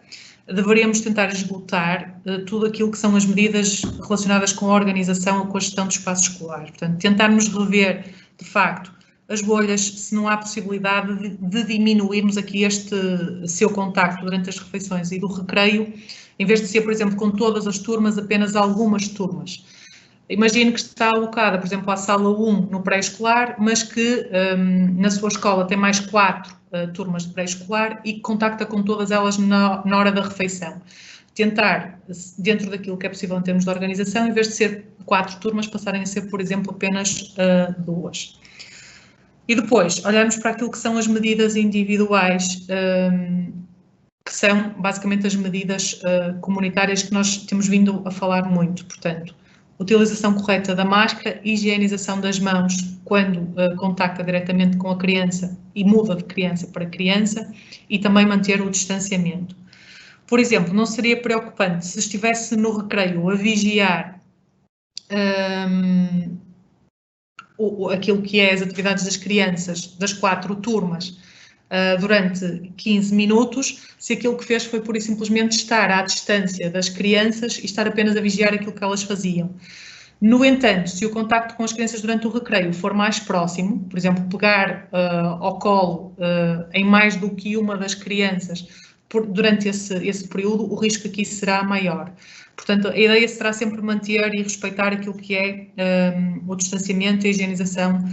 deveríamos tentar esgotar tudo aquilo que são as medidas relacionadas com a organização ou com a gestão do espaço escolar. Portanto, tentarmos rever, de facto, as bolhas, se não há possibilidade de diminuirmos aqui este seu contacto durante as refeições e do recreio, em vez de ser, por exemplo, com todas as turmas, apenas algumas turmas. Imagine que está alocada, por exemplo, à sala 1 no pré-escolar, mas que na sua escola tem mais 4 turmas de pré-escolar e contacta com todas elas na hora da refeição. Tentar, dentro daquilo que é possível em termos de organização, em vez de ser 4 turmas, passarem a ser, por exemplo, apenas 2. E depois, olharmos para aquilo que são as medidas individuais, que são basicamente as medidas comunitárias que nós temos vindo a falar muito. Portanto, utilização correta da máscara, higienização das mãos quando contacta diretamente com a criança e muda de criança para criança e também manter o distanciamento. Por exemplo, não seria preocupante se estivesse no recreio a vigiar aquilo que é as atividades das crianças, das 4 turmas, durante 15 minutos, se aquilo que fez foi pura e simplesmente estar à distância das crianças e estar apenas a vigiar aquilo que elas faziam. No entanto, se o contacto com as crianças durante o recreio for mais próximo, por exemplo, pegar ao colo em mais do que uma das crianças durante esse período, o risco aqui será maior. Portanto, a ideia será sempre manter e respeitar aquilo que é o distanciamento e a higienização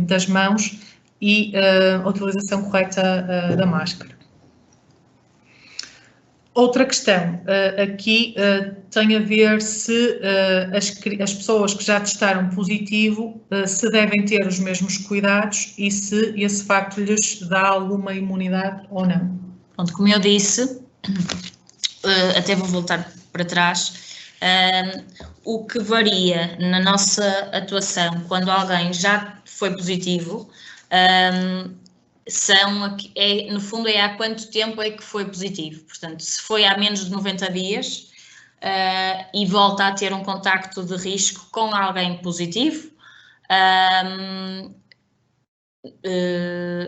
das mãos e a utilização correta da máscara. Outra questão aqui tem a ver se as pessoas que já testaram positivo se devem ter os mesmos cuidados e se esse facto lhes dá alguma imunidade ou não. Pronto, como eu disse, até vou voltar para trás, o que varia na nossa atuação quando alguém já foi positivo no fundo é há quanto tempo é que foi positivo. Portanto, se foi há menos de 90 dias e volta a ter um contacto de risco com alguém positivo,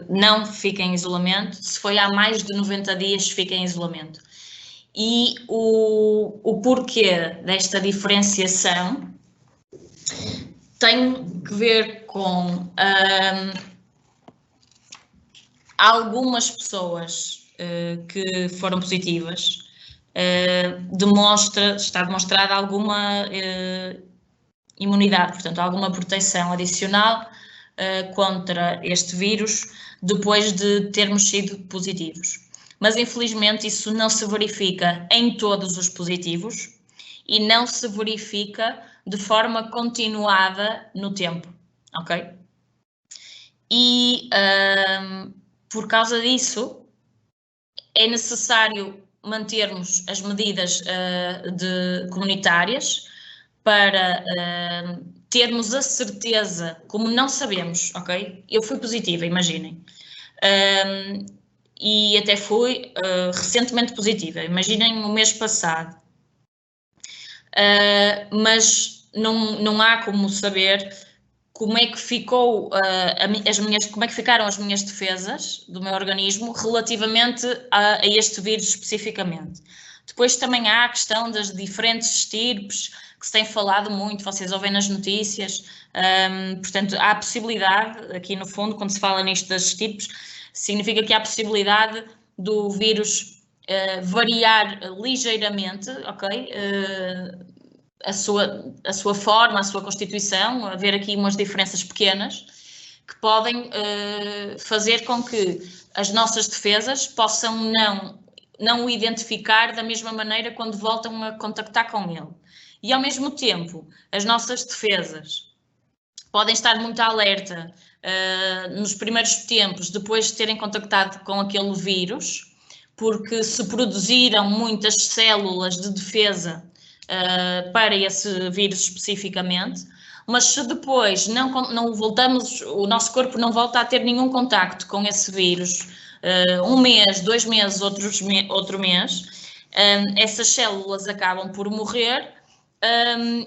não fica em isolamento. Se foi há mais de 90 dias, fica em isolamento. E o porquê desta diferenciação tem que ver com algumas pessoas que foram positivas, está demonstrada alguma imunidade, portanto, alguma proteção adicional contra este vírus depois de termos sido positivos. Mas, infelizmente, isso não se verifica em todos os positivos e não se verifica de forma continuada no tempo, ok? E por causa disso, é necessário mantermos as medidas comunitárias para termos a certeza, como não sabemos, ok? Eu fui positiva, imaginem. E até fui recentemente positiva, imaginem o mês passado. Mas não há como saber como é que ficou como é que ficaram as minhas defesas do meu organismo relativamente a este vírus especificamente. Depois também há a questão das diferentes estirpes, que se tem falado muito, vocês ouvem nas notícias, portanto, há a possibilidade, aqui no fundo, quando se fala nisto das estirpes, significa que há a possibilidade do vírus variar ligeiramente, ok? A sua forma, a sua constituição, haver aqui umas diferenças pequenas que podem fazer com que as nossas defesas possam não o identificar da mesma maneira quando voltam a contactar com ele. E, ao mesmo tempo, as nossas defesas podem estar muito alerta nos primeiros tempos, depois de terem contactado com aquele vírus, porque se produziram muitas células de defesa para esse vírus especificamente, mas se depois não voltamos, o nosso corpo não volta a ter nenhum contacto com esse vírus, um mês, 2 meses, outro mês, essas células acabam por morrer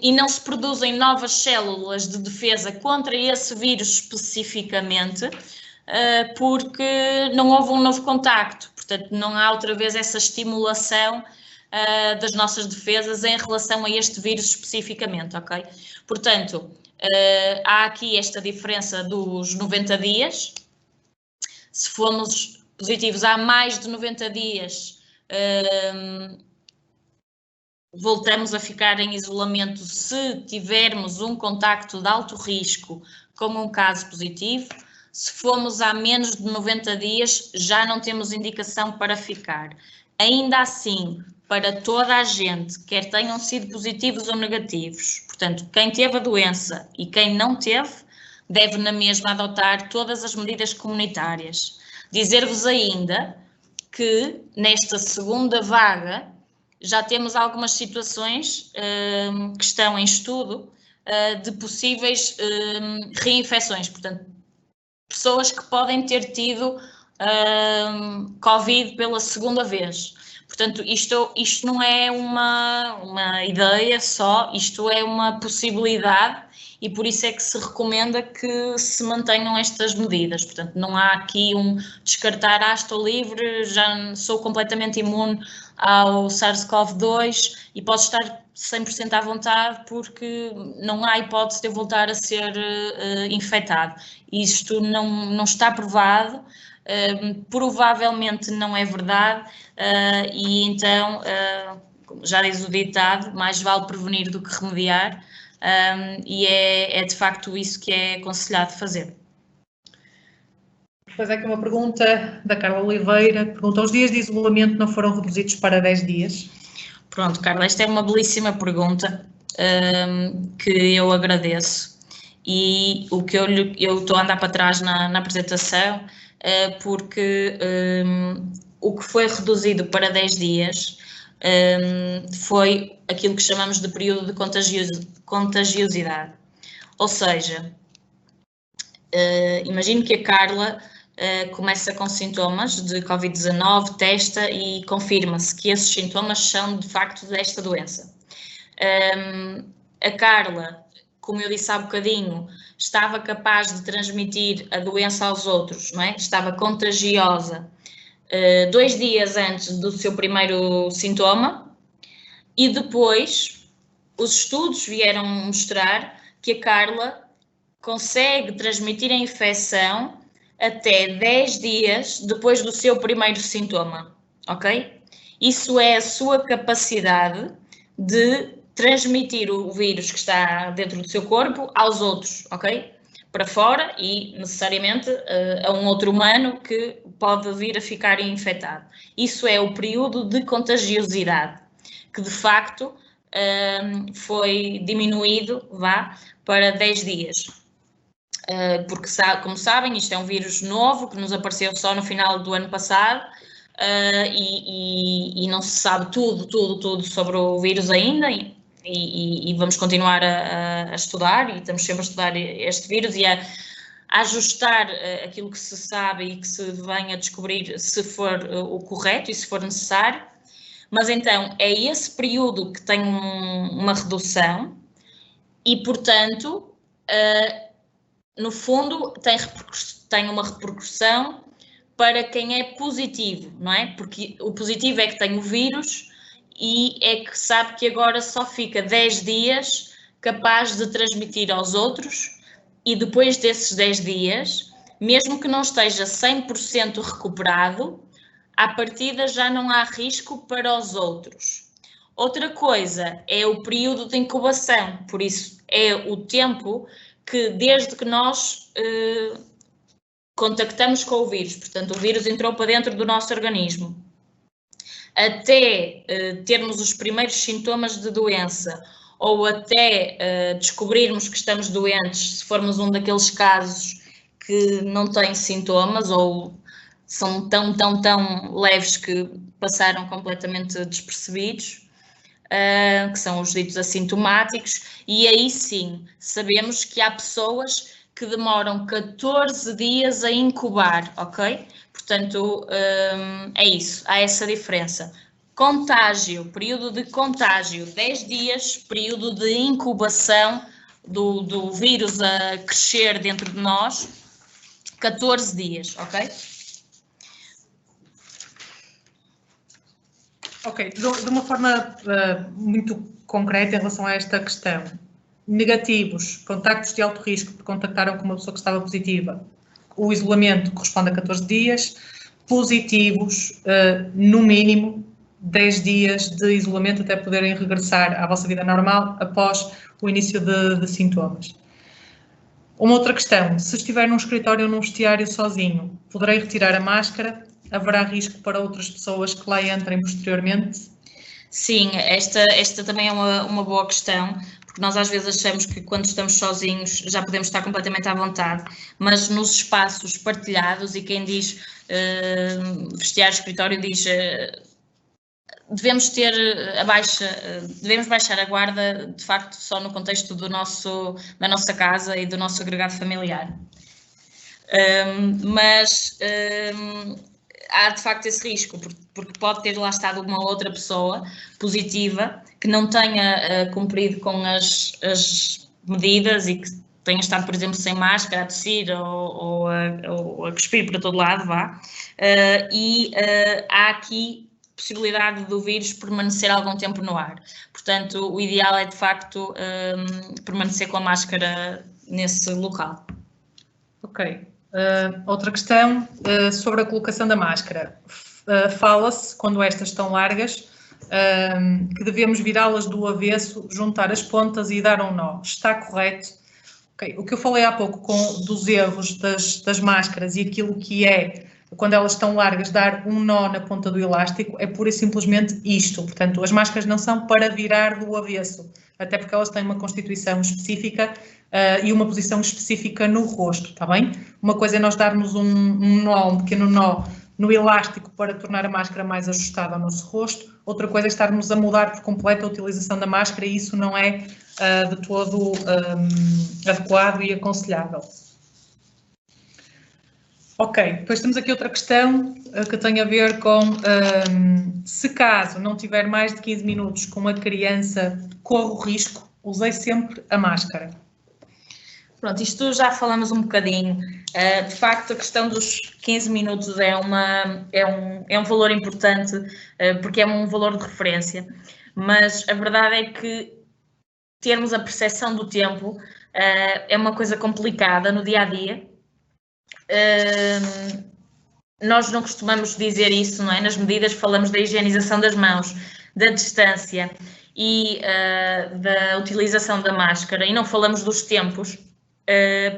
e não se produzem novas células de defesa contra esse vírus especificamente, porque não houve um novo contacto, portanto não há outra vez essa estimulação das nossas defesas em relação a este vírus especificamente, ok? Portanto, há aqui esta diferença dos 90 dias. Se formos positivos há mais de 90 dias, voltamos a ficar em isolamento se tivermos um contacto de alto risco com um caso positivo. Se formos há menos de 90 dias, já não temos indicação para ficar. Ainda assim, para toda a gente, quer tenham sido positivos ou negativos, portanto, quem teve a doença e quem não teve, deve na mesma adotar todas as medidas comunitárias. Dizer-vos ainda que nesta segunda vaga já temos algumas situações que estão em estudo de possíveis reinfecções, portanto, pessoas que podem ter tido Covid pela segunda vez. Portanto, isto não é uma ideia só, isto é uma possibilidade e por isso é que se recomenda que se mantenham estas medidas. Portanto, não há aqui descartar, estou livre, já sou completamente imune ao SARS-CoV-2 e posso estar 100% à vontade porque não há hipótese de eu voltar a ser infectado. Isto não está provado. Provavelmente não é verdade e então, já diz o ditado, mais vale prevenir do que remediar e é de facto isso que é aconselhado fazer. Depois há aqui uma pergunta da Carla Oliveira, que pergunta: os dias de isolamento não foram reduzidos para 10 dias? Pronto, Carla, esta é uma belíssima pergunta que eu agradeço e o que eu estou a andar para trás na apresentação porque o que foi reduzido para 10 dias foi aquilo que chamamos de período de contagiosidade. Ou seja, imagino que a Carla começa com sintomas de Covid-19, testa e confirma-se que esses sintomas são de facto desta doença. A Carla, como eu disse há bocadinho, estava capaz de transmitir a doença aos outros, não é? Estava contagiosa 2 dias antes do seu primeiro sintoma e depois os estudos vieram mostrar que a Carla consegue transmitir a infecção até 10 dias depois do seu primeiro sintoma, ok? Isso é a sua capacidade de transmitir o vírus que está dentro do seu corpo aos outros, ok? Para fora e necessariamente a um outro humano que pode vir a ficar infectado. Isso é o período de contagiosidade, que de facto foi diminuído, para 10 dias. Porque, como sabem, isto é um vírus novo que nos apareceu só no final do ano passado e não se sabe tudo sobre o vírus ainda e vamos continuar a estudar e estamos sempre a estudar este vírus e a ajustar aquilo que se sabe e que se venha a descobrir se for o correto e se for necessário. Mas então é esse período que tem uma redução e, portanto, no fundo, tem uma repercussão para quem é positivo, não é? Porque o positivo é que tem o vírus e é que sabe que agora só fica 10 dias capaz de transmitir aos outros, e depois desses 10 dias, mesmo que não esteja 100% recuperado, à partida já não há risco para os outros. Outra coisa é o período de incubação, por isso é o tempo que, desde que nós contactamos com o vírus, portanto o vírus entrou para dentro do nosso organismo, até termos os primeiros sintomas de doença, ou até descobrirmos que estamos doentes, se formos um daqueles casos que não têm sintomas ou são tão leves que passaram completamente despercebidos, que são os ditos assintomáticos, e aí sim sabemos que há pessoas que demoram 14 dias a incubar, ok? Portanto, é isso, há essa diferença. Contágio, período de contágio, 10 dias, período de incubação do vírus a crescer dentro de nós, 14 dias, ok? Ok, de uma forma muito concreta em relação a esta questão, negativos, contactos de alto risco, que contactaram com uma pessoa que estava positiva, o isolamento corresponde a 14 dias, positivos, no mínimo, 10 dias de isolamento até poderem regressar à vossa vida normal após o início de sintomas. Uma outra questão, se estiver num escritório ou num vestiário sozinho, poderei retirar a máscara? Haverá risco para outras pessoas que lá entrem posteriormente? Sim, esta também é uma boa questão, porque nós às vezes achamos que quando estamos sozinhos já podemos estar completamente à vontade, mas nos espaços partilhados, e quem diz vestiário, escritório, diz devemos baixar a guarda, de facto, só no contexto da nossa casa e do nosso agregado familiar. Mas há de facto esse risco, porque pode ter lá estado uma outra pessoa positiva que não tenha cumprido com as medidas e que tenha estado, por exemplo, sem máscara, a tossir ou a cuspir para todo lado, há aqui possibilidade do vírus permanecer algum tempo no ar. Portanto, o ideal é, de facto, permanecer com a máscara nesse local. Ok. Outra questão sobre a colocação da máscara. Fala-se, quando estas estão largas, que devemos virá-las do avesso, juntar as pontas e dar um nó. Está correto? Okay. O que eu falei há pouco dos erros das máscaras e aquilo que é, quando elas estão largas, dar um nó na ponta do elástico, é pura e simplesmente isto. Portanto, as máscaras não são para virar do avesso, até porque elas têm uma constituição específica e uma posição específica no rosto, está bem? Uma coisa é nós darmos um pequeno nó no elástico para tornar a máscara mais ajustada ao nosso rosto, outra coisa é estarmos a mudar por completo a utilização da máscara e isso não é de todo adequado e aconselhável. Ok, depois temos aqui outra questão que tem a ver com se caso não tiver mais de 15 minutos com a criança, corro risco, usei sempre a máscara. Pronto, isto já falamos um bocadinho. De facto, a questão dos 15 minutos é um valor importante, porque é um valor de referência, mas a verdade é que termos a percepção do tempo é uma coisa complicada no dia-a-dia. Nós não costumamos dizer isso, não é? Nas medidas falamos da higienização das mãos, da distância e da utilização da máscara, e não falamos dos tempos,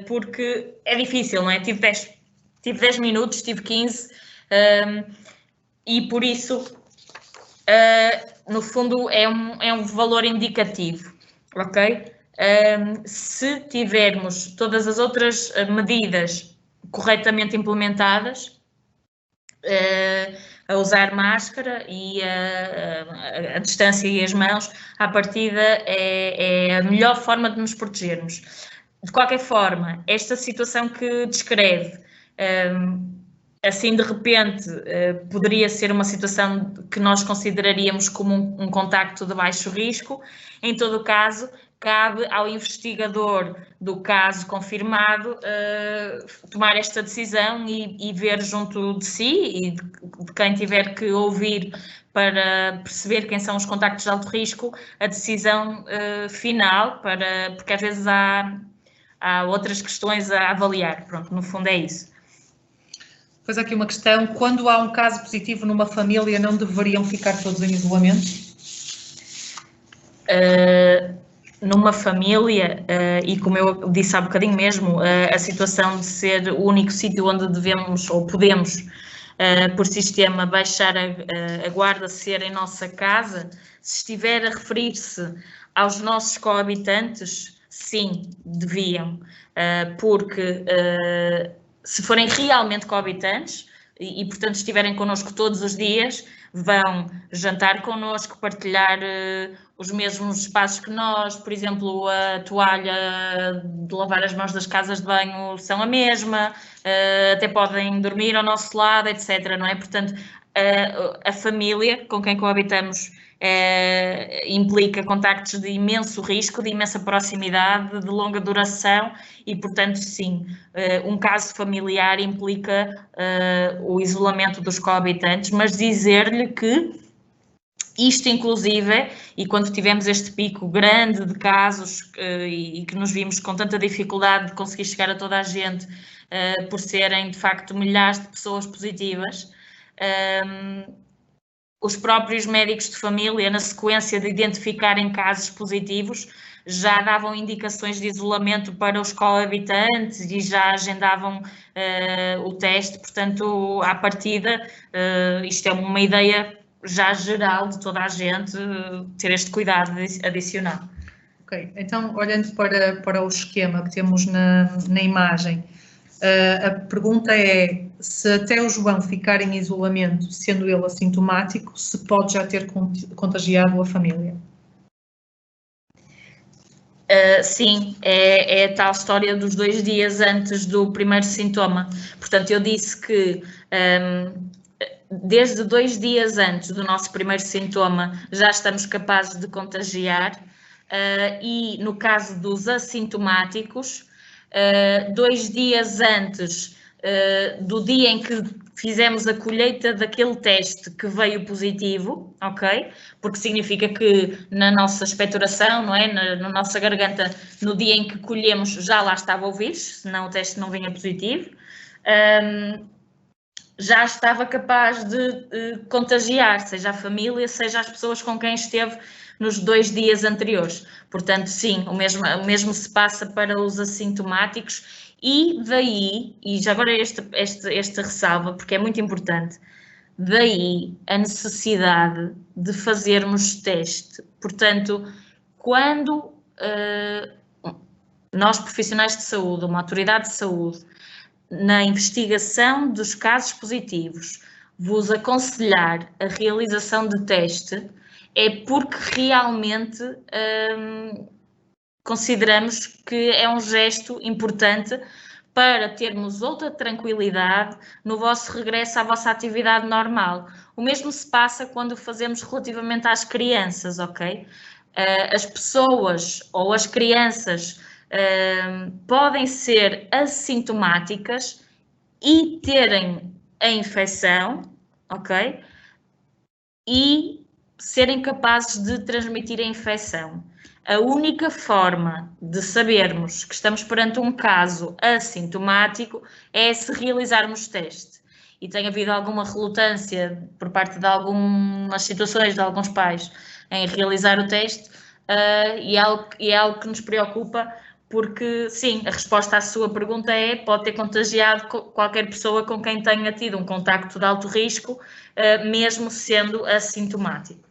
porque é difícil, não é? Tive 10 minutos, tive 15, e por isso, no fundo, é um valor indicativo, ok? Se tivermos todas as outras medidas corretamente implementadas, a usar máscara e a distância e as mãos, à partida é a melhor forma de nos protegermos. De qualquer forma, esta situação que descreve, assim de repente, poderia ser uma situação que nós consideraríamos como um contacto de baixo risco. Em todo o caso, cabe ao investigador do caso confirmado tomar esta decisão e ver junto de si e de quem tiver que ouvir para perceber quem são os contactos de alto risco, a decisão final, porque às vezes há outras questões a avaliar. Pronto, no fundo é isso. Depois aqui uma questão, quando há um caso positivo numa família, não deveriam ficar todos em isolamento? Numa família, e como eu disse há bocadinho mesmo, a situação de ser o único sítio onde devemos ou podemos, por sistema, baixar a guarda, ser em nossa casa, se estiver a referir-se aos nossos coabitantes, sim, deviam, porque se forem realmente coabitantes e portanto, estiverem connosco todos os dias, vão jantar connosco, partilhar os mesmos espaços que nós, por exemplo, a toalha de lavar as mãos das casas de banho são a mesma, até podem dormir ao nosso lado, etc. Não é? Portanto, a família com quem coabitamos implica contactos de imenso risco, de imensa proximidade, de longa duração e, portanto, sim, um caso familiar implica o isolamento dos coabitantes, mas dizer-lhe que isto, inclusive, e quando tivemos este pico grande de casos e que nos vimos com tanta dificuldade de conseguir chegar a toda a gente, por serem, de facto, milhares de pessoas positivas, os próprios médicos de família, na sequência de identificarem casos positivos, já davam indicações de isolamento para os coabitantes e já agendavam o teste. Portanto, à partida, isto é uma ideia já geral de toda a gente, ter este cuidado adicional. Ok, então, olhando para o esquema que temos na imagem, a pergunta é se até o João ficar em isolamento, sendo ele assintomático, se pode já ter contagiado a família? Sim, é a tal história dos 2 dias antes do primeiro sintoma. Portanto, eu disse que desde 2 dias antes do nosso primeiro sintoma já estamos capazes de contagiar e no caso dos assintomáticos, 2 dias antes do dia em que fizemos a colheita daquele teste que veio positivo, ok? Porque significa que na nossa expectoração, não é? Na nossa garganta, no dia em que colhemos, já lá estava o vírus, senão o teste não vinha positivo. Já estava capaz de contagiar, seja a família, seja as pessoas com quem esteve nos 2 dias anteriores. Portanto, sim, o mesmo se passa para os assintomáticos e daí, e já agora esta ressalva, porque é muito importante, daí a necessidade de fazermos teste. Portanto, quando nós profissionais de saúde, uma autoridade de saúde, na investigação dos casos positivos, vos aconselhar a realização de teste, é porque realmente consideramos que é um gesto importante para termos outra tranquilidade no vosso regresso à vossa atividade normal. O mesmo se passa quando fazemos relativamente às crianças, ok? As pessoas ou as crianças podem ser assintomáticas e terem a infecção, ok? E serem capazes de transmitir a infecção. A única forma de sabermos que estamos perante um caso assintomático é se realizarmos teste. E tem havido alguma relutância por parte de algumas situações, de alguns pais, em realizar o teste, e é algo que nos preocupa, porque, sim, a resposta à sua pergunta é: pode ter contagiado qualquer pessoa com quem tenha tido um contacto de alto risco, mesmo sendo assintomático.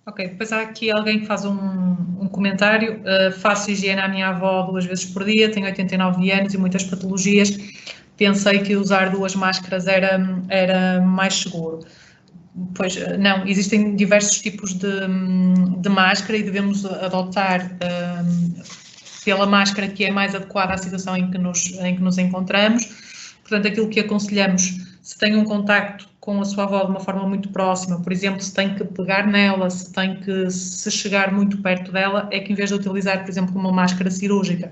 Ok, depois há aqui alguém que faz um comentário. Faço higiene à minha avó 2 vezes por dia, tenho 89 anos e muitas patologias. Pensei que usar 2 máscaras era mais seguro. Pois não, existem diversos tipos de máscara e devemos adotar pela máscara que é mais adequada à situação em que nos encontramos. Portanto, aquilo que aconselhamos, se tem um contacto com a sua avó de uma forma muito próxima, por exemplo, se tem que pegar nela, se chegar muito perto dela, é que em vez de utilizar, por exemplo, uma máscara cirúrgica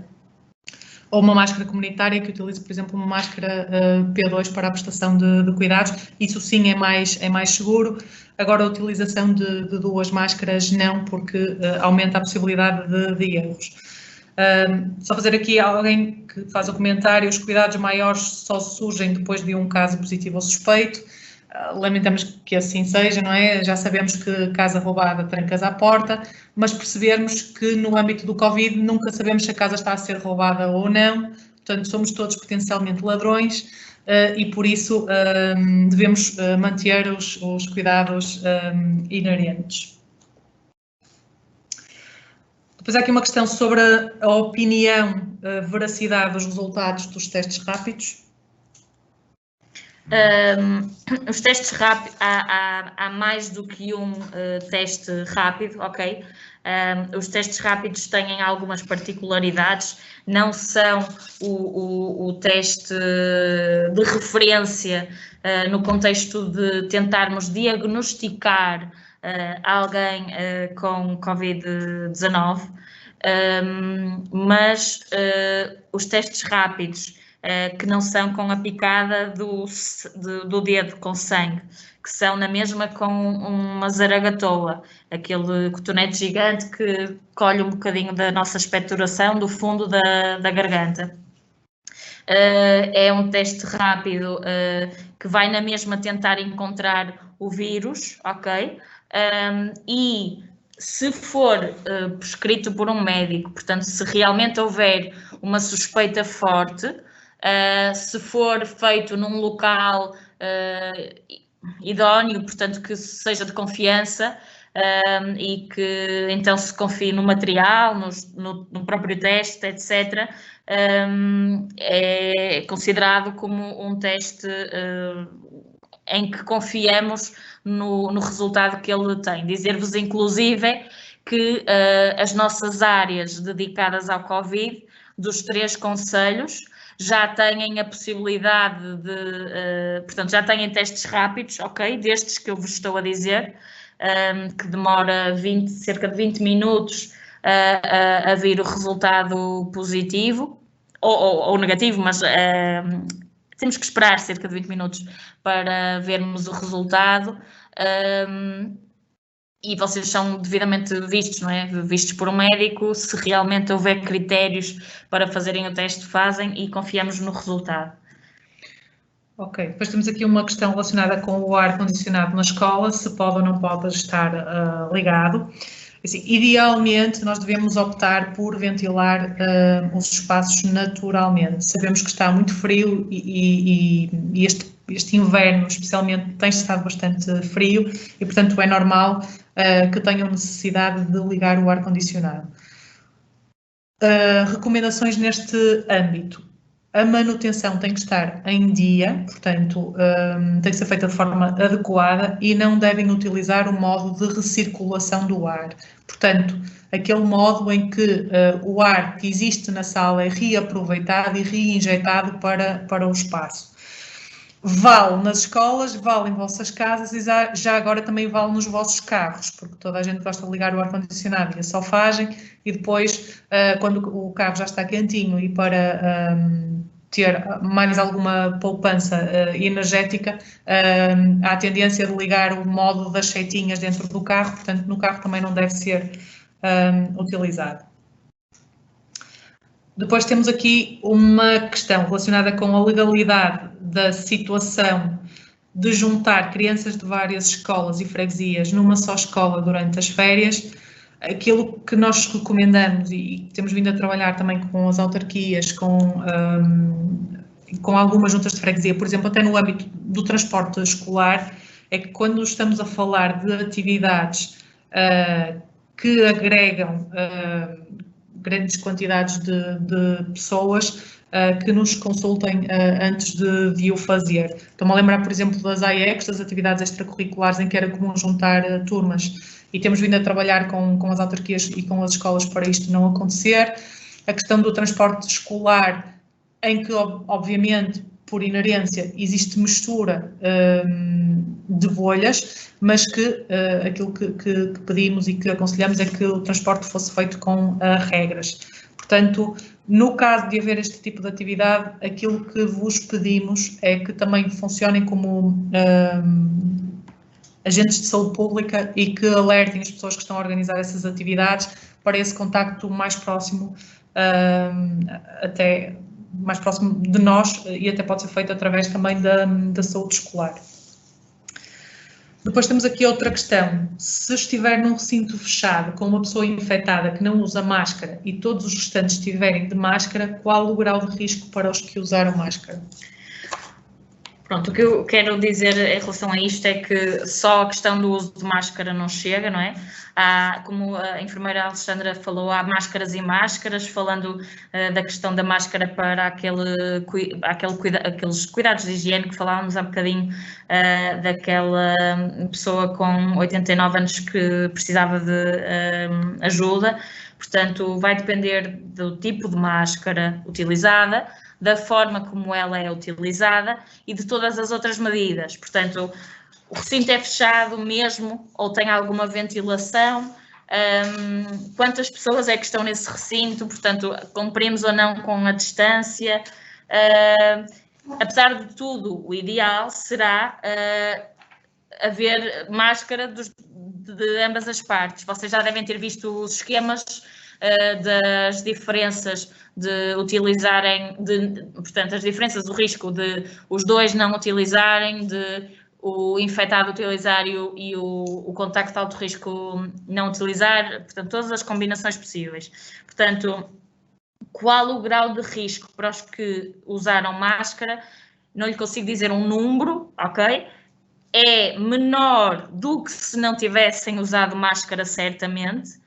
ou uma máscara comunitária, que utilize, por exemplo, uma máscara P2 para a prestação de cuidados, isso sim é mais seguro. Agora, a utilização de 2 máscaras não, porque aumenta a possibilidade de erros. Só fazer aqui alguém que faz o comentário, os cuidados maiores só surgem depois de um caso positivo ou suspeito. Lamentamos que assim seja, não é? Já sabemos que casa roubada trancas à porta, mas percebermos que no âmbito do Covid nunca sabemos se a casa está a ser roubada ou não, portanto somos todos potencialmente ladrões e por isso devemos manter os cuidados inerentes. Depois há aqui uma questão sobre a opinião, a veracidade dos resultados dos testes rápidos. Os testes rápidos, há mais do que um teste rápido, ok? Os testes rápidos têm algumas particularidades, não são o teste de referência no contexto de tentarmos diagnosticar alguém com Covid-19, mas os testes rápidos que não são com a picada do dedo com sangue, que são na mesma com uma zaragatoa, aquele cotonete gigante que colhe um bocadinho da nossa expectoração do fundo da garganta. É um teste rápido que vai na mesma tentar encontrar o vírus, ok? E se for prescrito por um médico, portanto, se realmente houver uma suspeita forte, se for feito num local idóneo, portanto, que seja de confiança e que então se confie no material, no próprio teste, etc., é considerado como um teste em que confiemos no resultado que ele tem. Dizer-vos, inclusive, que as nossas áreas dedicadas ao Covid, dos 3 concelhos, já têm a possibilidade de, portanto, já têm testes rápidos, ok? Destes que eu vos estou a dizer, que demora cerca de 20 minutos a vir o resultado positivo, ou negativo, mas temos que esperar cerca de 20 minutos para vermos o resultado. E vocês são devidamente vistos, não é? Vistos por um médico, se realmente houver critérios para fazerem o teste, fazem e confiamos no resultado. Ok, depois temos aqui uma questão relacionada com o ar-condicionado na escola, se pode ou não pode estar ligado. Assim, idealmente, nós devemos optar por ventilar os espaços naturalmente. Sabemos que está muito frio e este inverno, especialmente, tem estado bastante frio e, portanto, é normal que tenham necessidade de ligar o ar-condicionado. Recomendações neste âmbito. A manutenção tem que estar em dia, portanto, tem que ser feita de forma adequada e não devem utilizar o modo de recirculação do ar. Portanto, aquele modo em que o ar que existe na sala é reaproveitado e reinjetado para o espaço. Vale nas escolas, vale em vossas casas e já agora também vale nos vossos carros, porque toda a gente gosta de ligar o ar-condicionado e a solfagem e depois, quando o carro já está quentinho e para ter mais alguma poupança energética, há a tendência de ligar o modo das seitinhas dentro do carro, portanto no carro também não deve ser utilizado. Depois temos aqui uma questão relacionada com a legalidade da situação de juntar crianças de várias escolas e freguesias numa só escola durante as férias. Aquilo que nós recomendamos e temos vindo a trabalhar também com as autarquias, com algumas juntas de freguesia, por exemplo, até no âmbito do transporte escolar, é que quando estamos a falar de atividades que agregam grandes quantidades de pessoas, que nos consultem antes de o fazer. Estou-me a lembrar, por exemplo, das AEX, das atividades extracurriculares, em que era comum juntar turmas, e temos vindo a trabalhar com as autarquias e com as escolas para isto não acontecer. A questão do transporte escolar, em que, obviamente, por inerência, existe mistura de bolhas, mas que aquilo que pedimos e que aconselhamos é que o transporte fosse feito com regras. Portanto, no caso de haver este tipo de atividade, aquilo que vos pedimos é que também funcionem como agentes de saúde pública e que alertem as pessoas que estão a organizar essas atividades para esse contacto mais próximo, até mais próximo de nós, e até pode ser feito através também da saúde escolar. Depois temos aqui outra questão. Se estiver num recinto fechado com uma pessoa infectada que não usa máscara e todos os restantes estiverem de máscara, qual o grau de risco para os que usaram máscara? Pronto, o que eu quero dizer em relação a isto é que só a questão do uso de máscara não chega, não é? Como a enfermeira Alexandra falou, há máscaras e máscaras, falando da questão da máscara para aqueles cuidados de higiene que falávamos há bocadinho, daquela pessoa com 89 anos que precisava de ajuda. Portanto, vai depender do tipo de máscara utilizada, da forma como ela é utilizada e de todas as outras medidas. Portanto, o recinto é fechado mesmo ou tem alguma ventilação? Quantas pessoas é que estão nesse recinto? Portanto, cumprimos ou não com a distância? Apesar de tudo, o ideal será haver máscara de ambas as partes. Vocês já devem ter visto os esquemas das diferenças de utilizarem, portanto, as diferenças do risco de os dois não utilizarem, de o infectado utilizar e o contacto de alto risco não utilizar, portanto, todas as combinações possíveis. Portanto, qual o grau de risco para os que usaram máscara? Não lhe consigo dizer um número, ok? É menor do que se não tivessem usado máscara, certamente.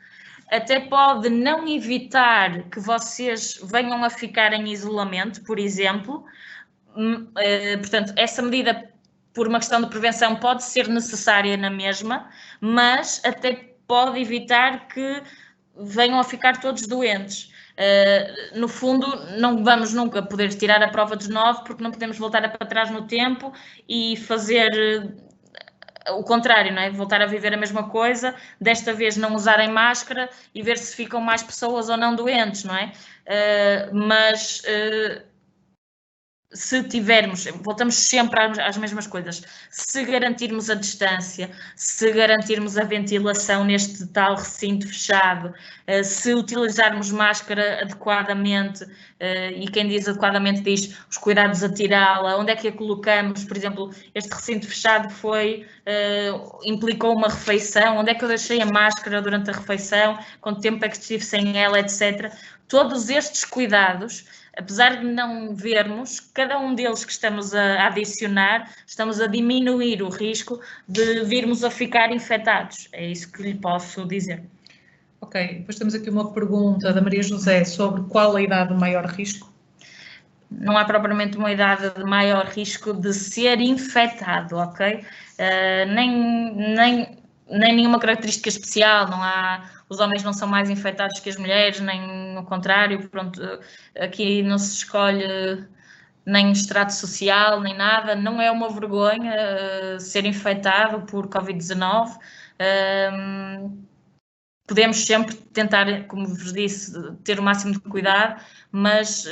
Até pode não evitar que vocês venham a ficar em isolamento, por exemplo. Portanto, essa medida, por uma questão de prevenção, pode ser necessária na mesma, mas até pode evitar que venham a ficar todos doentes. No fundo, não vamos nunca poder tirar a prova dos 9, porque não podemos voltar para trás no tempo e fazer o contrário, não é? Voltar a viver a mesma coisa, desta vez não usarem máscara e ver se ficam mais pessoas ou não doentes, não é? Mas se tivermos, voltamos sempre às mesmas coisas, se garantirmos a distância, se garantirmos a ventilação neste tal recinto fechado, se utilizarmos máscara adequadamente, e quem diz adequadamente diz os cuidados a tirá-la, onde é que a colocamos, por exemplo, este recinto fechado implicou uma refeição, onde é que eu deixei a máscara durante a refeição, quanto tempo é que estive sem ela, etc. Todos estes cuidados, apesar de não vermos, cada um deles que estamos a adicionar, estamos a diminuir o risco de virmos a ficar infectados. É isso que lhe posso dizer. Ok, depois temos aqui uma pergunta da Maria José sobre qual a idade de maior risco? Não há propriamente uma idade de maior risco de ser infectado, ok? Nem nenhuma característica especial, não há, os homens não são mais infectados que as mulheres, nem o contrário, pronto, aqui não se escolhe nem extrato social, nem nada, não é uma vergonha ser infectado por Covid-19, podemos sempre tentar, como vos disse, ter o máximo de cuidado, mas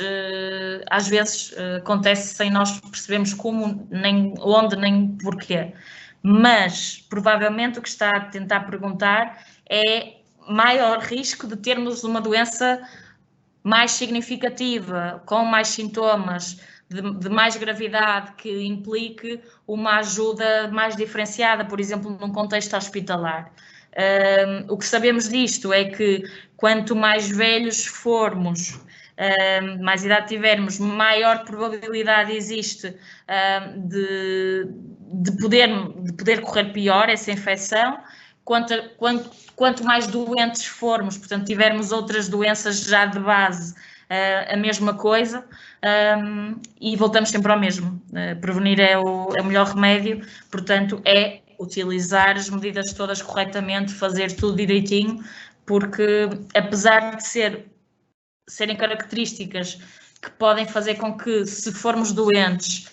às vezes acontece sem nós percebermos como, nem onde, nem porquê. Mas, provavelmente, o que está a tentar perguntar é maior risco de termos uma doença mais significativa, com mais sintomas, de mais gravidade, que implique uma ajuda mais diferenciada, por exemplo, num contexto hospitalar. O que sabemos disto é que quanto mais velhos formos, mais idade tivermos, maior probabilidade existe de poder correr pior essa infecção. Quanto mais doentes formos, portanto, tivermos outras doenças já de base, a mesma coisa, e voltamos sempre ao mesmo. Prevenir é o melhor remédio, portanto, é utilizar as medidas todas corretamente, fazer tudo direitinho, porque apesar de serem características que podem fazer com que, se formos doentes,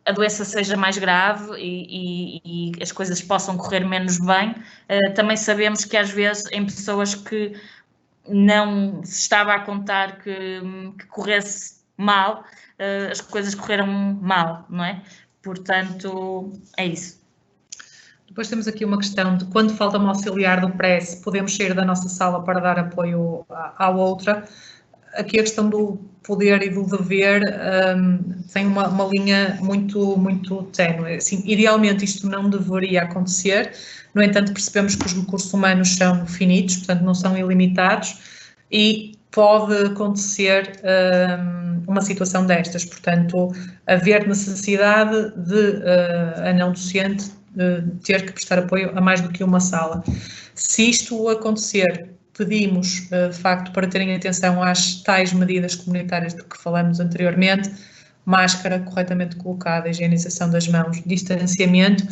a doença seja mais grave e as coisas possam correr menos bem. Também sabemos que às vezes em pessoas que não se estava a contar que corresse mal, as coisas correram mal, não é? Portanto, é isso. Depois temos aqui uma questão de quando falta um auxiliar do PRES, podemos sair da nossa sala para dar apoio à outra. Aqui a questão do poder e do dever tem uma linha muito ténue. Assim, idealmente isto não deveria acontecer, no entanto percebemos que os recursos humanos são finitos, portanto não são ilimitados e pode acontecer uma situação destas, portanto haver necessidade de a não docente ter que prestar apoio a mais do que uma sala. Se isto acontecer, pedimos, de facto, para terem atenção às tais medidas comunitárias de que falamos anteriormente, máscara corretamente colocada, higienização das mãos, distanciamento,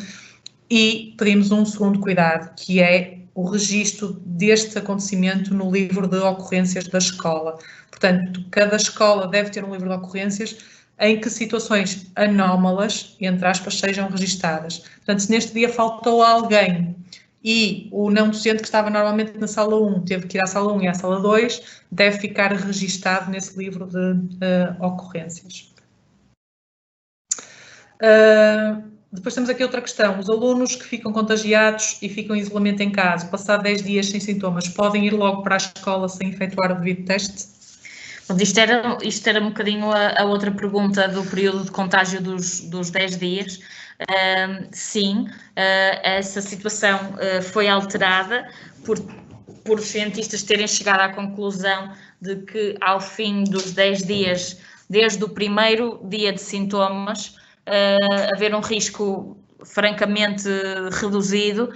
e pedimos um segundo cuidado, que é o registro deste acontecimento no livro de ocorrências da escola. Portanto, cada escola deve ter um livro de ocorrências em que situações anómalas, entre aspas, sejam registadas. Portanto, se neste dia faltou alguém e o não docente que estava normalmente na sala 1 teve que ir à sala 1 e à sala 2, deve ficar registado nesse livro de ocorrências. Depois temos aqui outra questão. Os alunos que ficam contagiados e ficam em isolamento em casa, passado 10 dias sem sintomas, podem ir logo para a escola sem efetuar o devido teste? Isto era um bocadinho a outra pergunta do período de contágio dos 10 dias. Sim, essa situação foi alterada por os cientistas terem chegado à conclusão de que ao fim dos 10 dias, desde o primeiro dia de sintomas, haver um risco francamente reduzido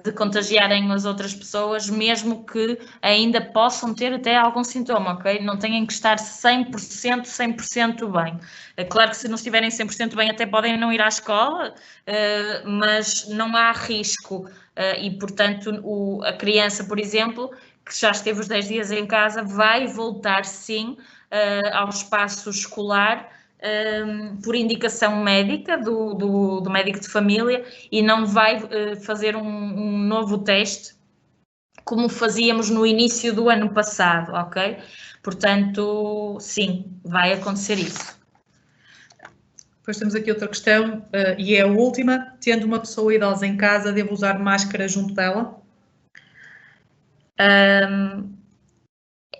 de contagiarem as outras pessoas, mesmo que ainda possam ter até algum sintoma, ok? Não têm que estar 100% bem. É claro que se não estiverem 100% bem até podem não ir à escola, mas não há risco e, portanto, a criança, por exemplo, que já esteve os 10 dias em casa, vai voltar sim ao espaço escolar por indicação médica do médico de família e não vai fazer um novo teste como fazíamos no início do ano passado, ok? Portanto, sim, vai acontecer isso. Depois temos aqui outra questão, e é a última. Tendo uma pessoa idosa em casa, devo usar máscara junto dela?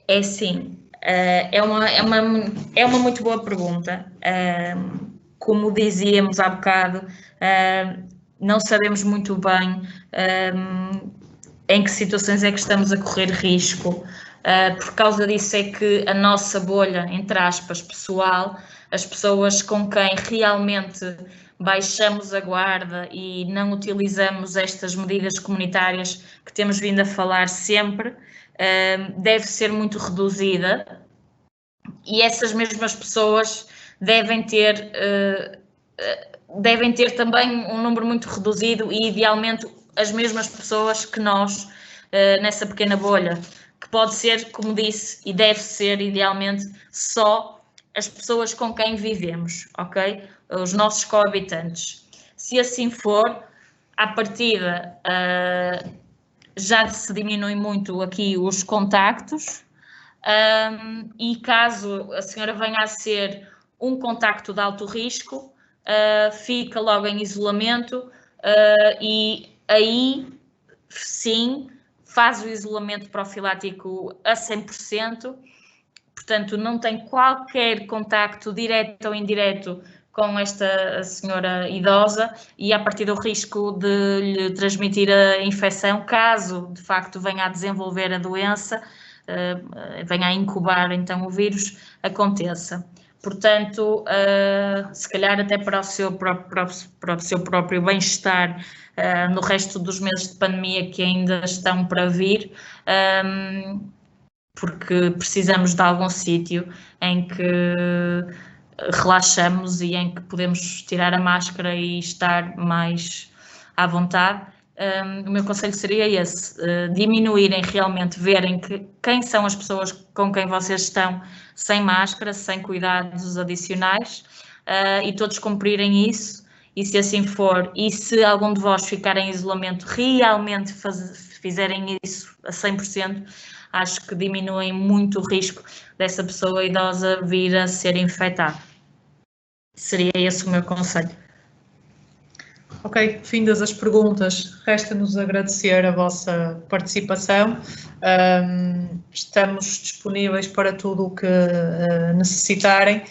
É sim. É uma muito boa pergunta. Como dizíamos há bocado, não sabemos muito bem em que situações é que estamos a correr risco. Por causa disso é que a nossa bolha, entre aspas, pessoal, as pessoas com quem realmente baixamos a guarda e não utilizamos estas medidas comunitárias que temos vindo a falar sempre, deve ser muito reduzida e essas mesmas pessoas devem ter também um número muito reduzido e idealmente as mesmas pessoas que nós nessa pequena bolha, que pode ser, como disse, e deve ser idealmente só as pessoas com quem vivemos, ok? Os nossos coabitantes. Se assim for, à partida já se diminui muito aqui os contactos e caso a senhora venha a ser um contacto de alto risco, fica logo em isolamento e aí sim faz o isolamento profilático a 100%, portanto não tem qualquer contacto direto ou indireto com esta senhora idosa e a partir do risco de lhe transmitir a infecção, caso de facto venha a desenvolver a doença, venha a incubar então o vírus, aconteça. Portanto, se calhar até para o seu próprio bem-estar no resto dos meses de pandemia que ainda estão para vir, porque precisamos de algum sítio em que relaxamos e em que podemos tirar a máscara e estar mais à vontade. O meu conselho seria esse, diminuírem realmente, verem quem são as pessoas com quem vocês estão sem máscara, sem cuidados adicionais e todos cumprirem isso, e se assim for, e se algum de vós ficar em isolamento, realmente fizerem isso a 100%, acho que diminuem muito o risco dessa pessoa idosa vir a ser infectada. Seria esse o meu conselho. Ok, findas as perguntas, resta-nos agradecer a vossa participação. Estamos disponíveis para tudo o que necessitarem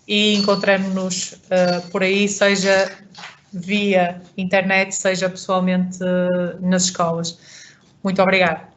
e encontramos-nos por aí, seja via internet, seja pessoalmente nas escolas. Muito obrigada.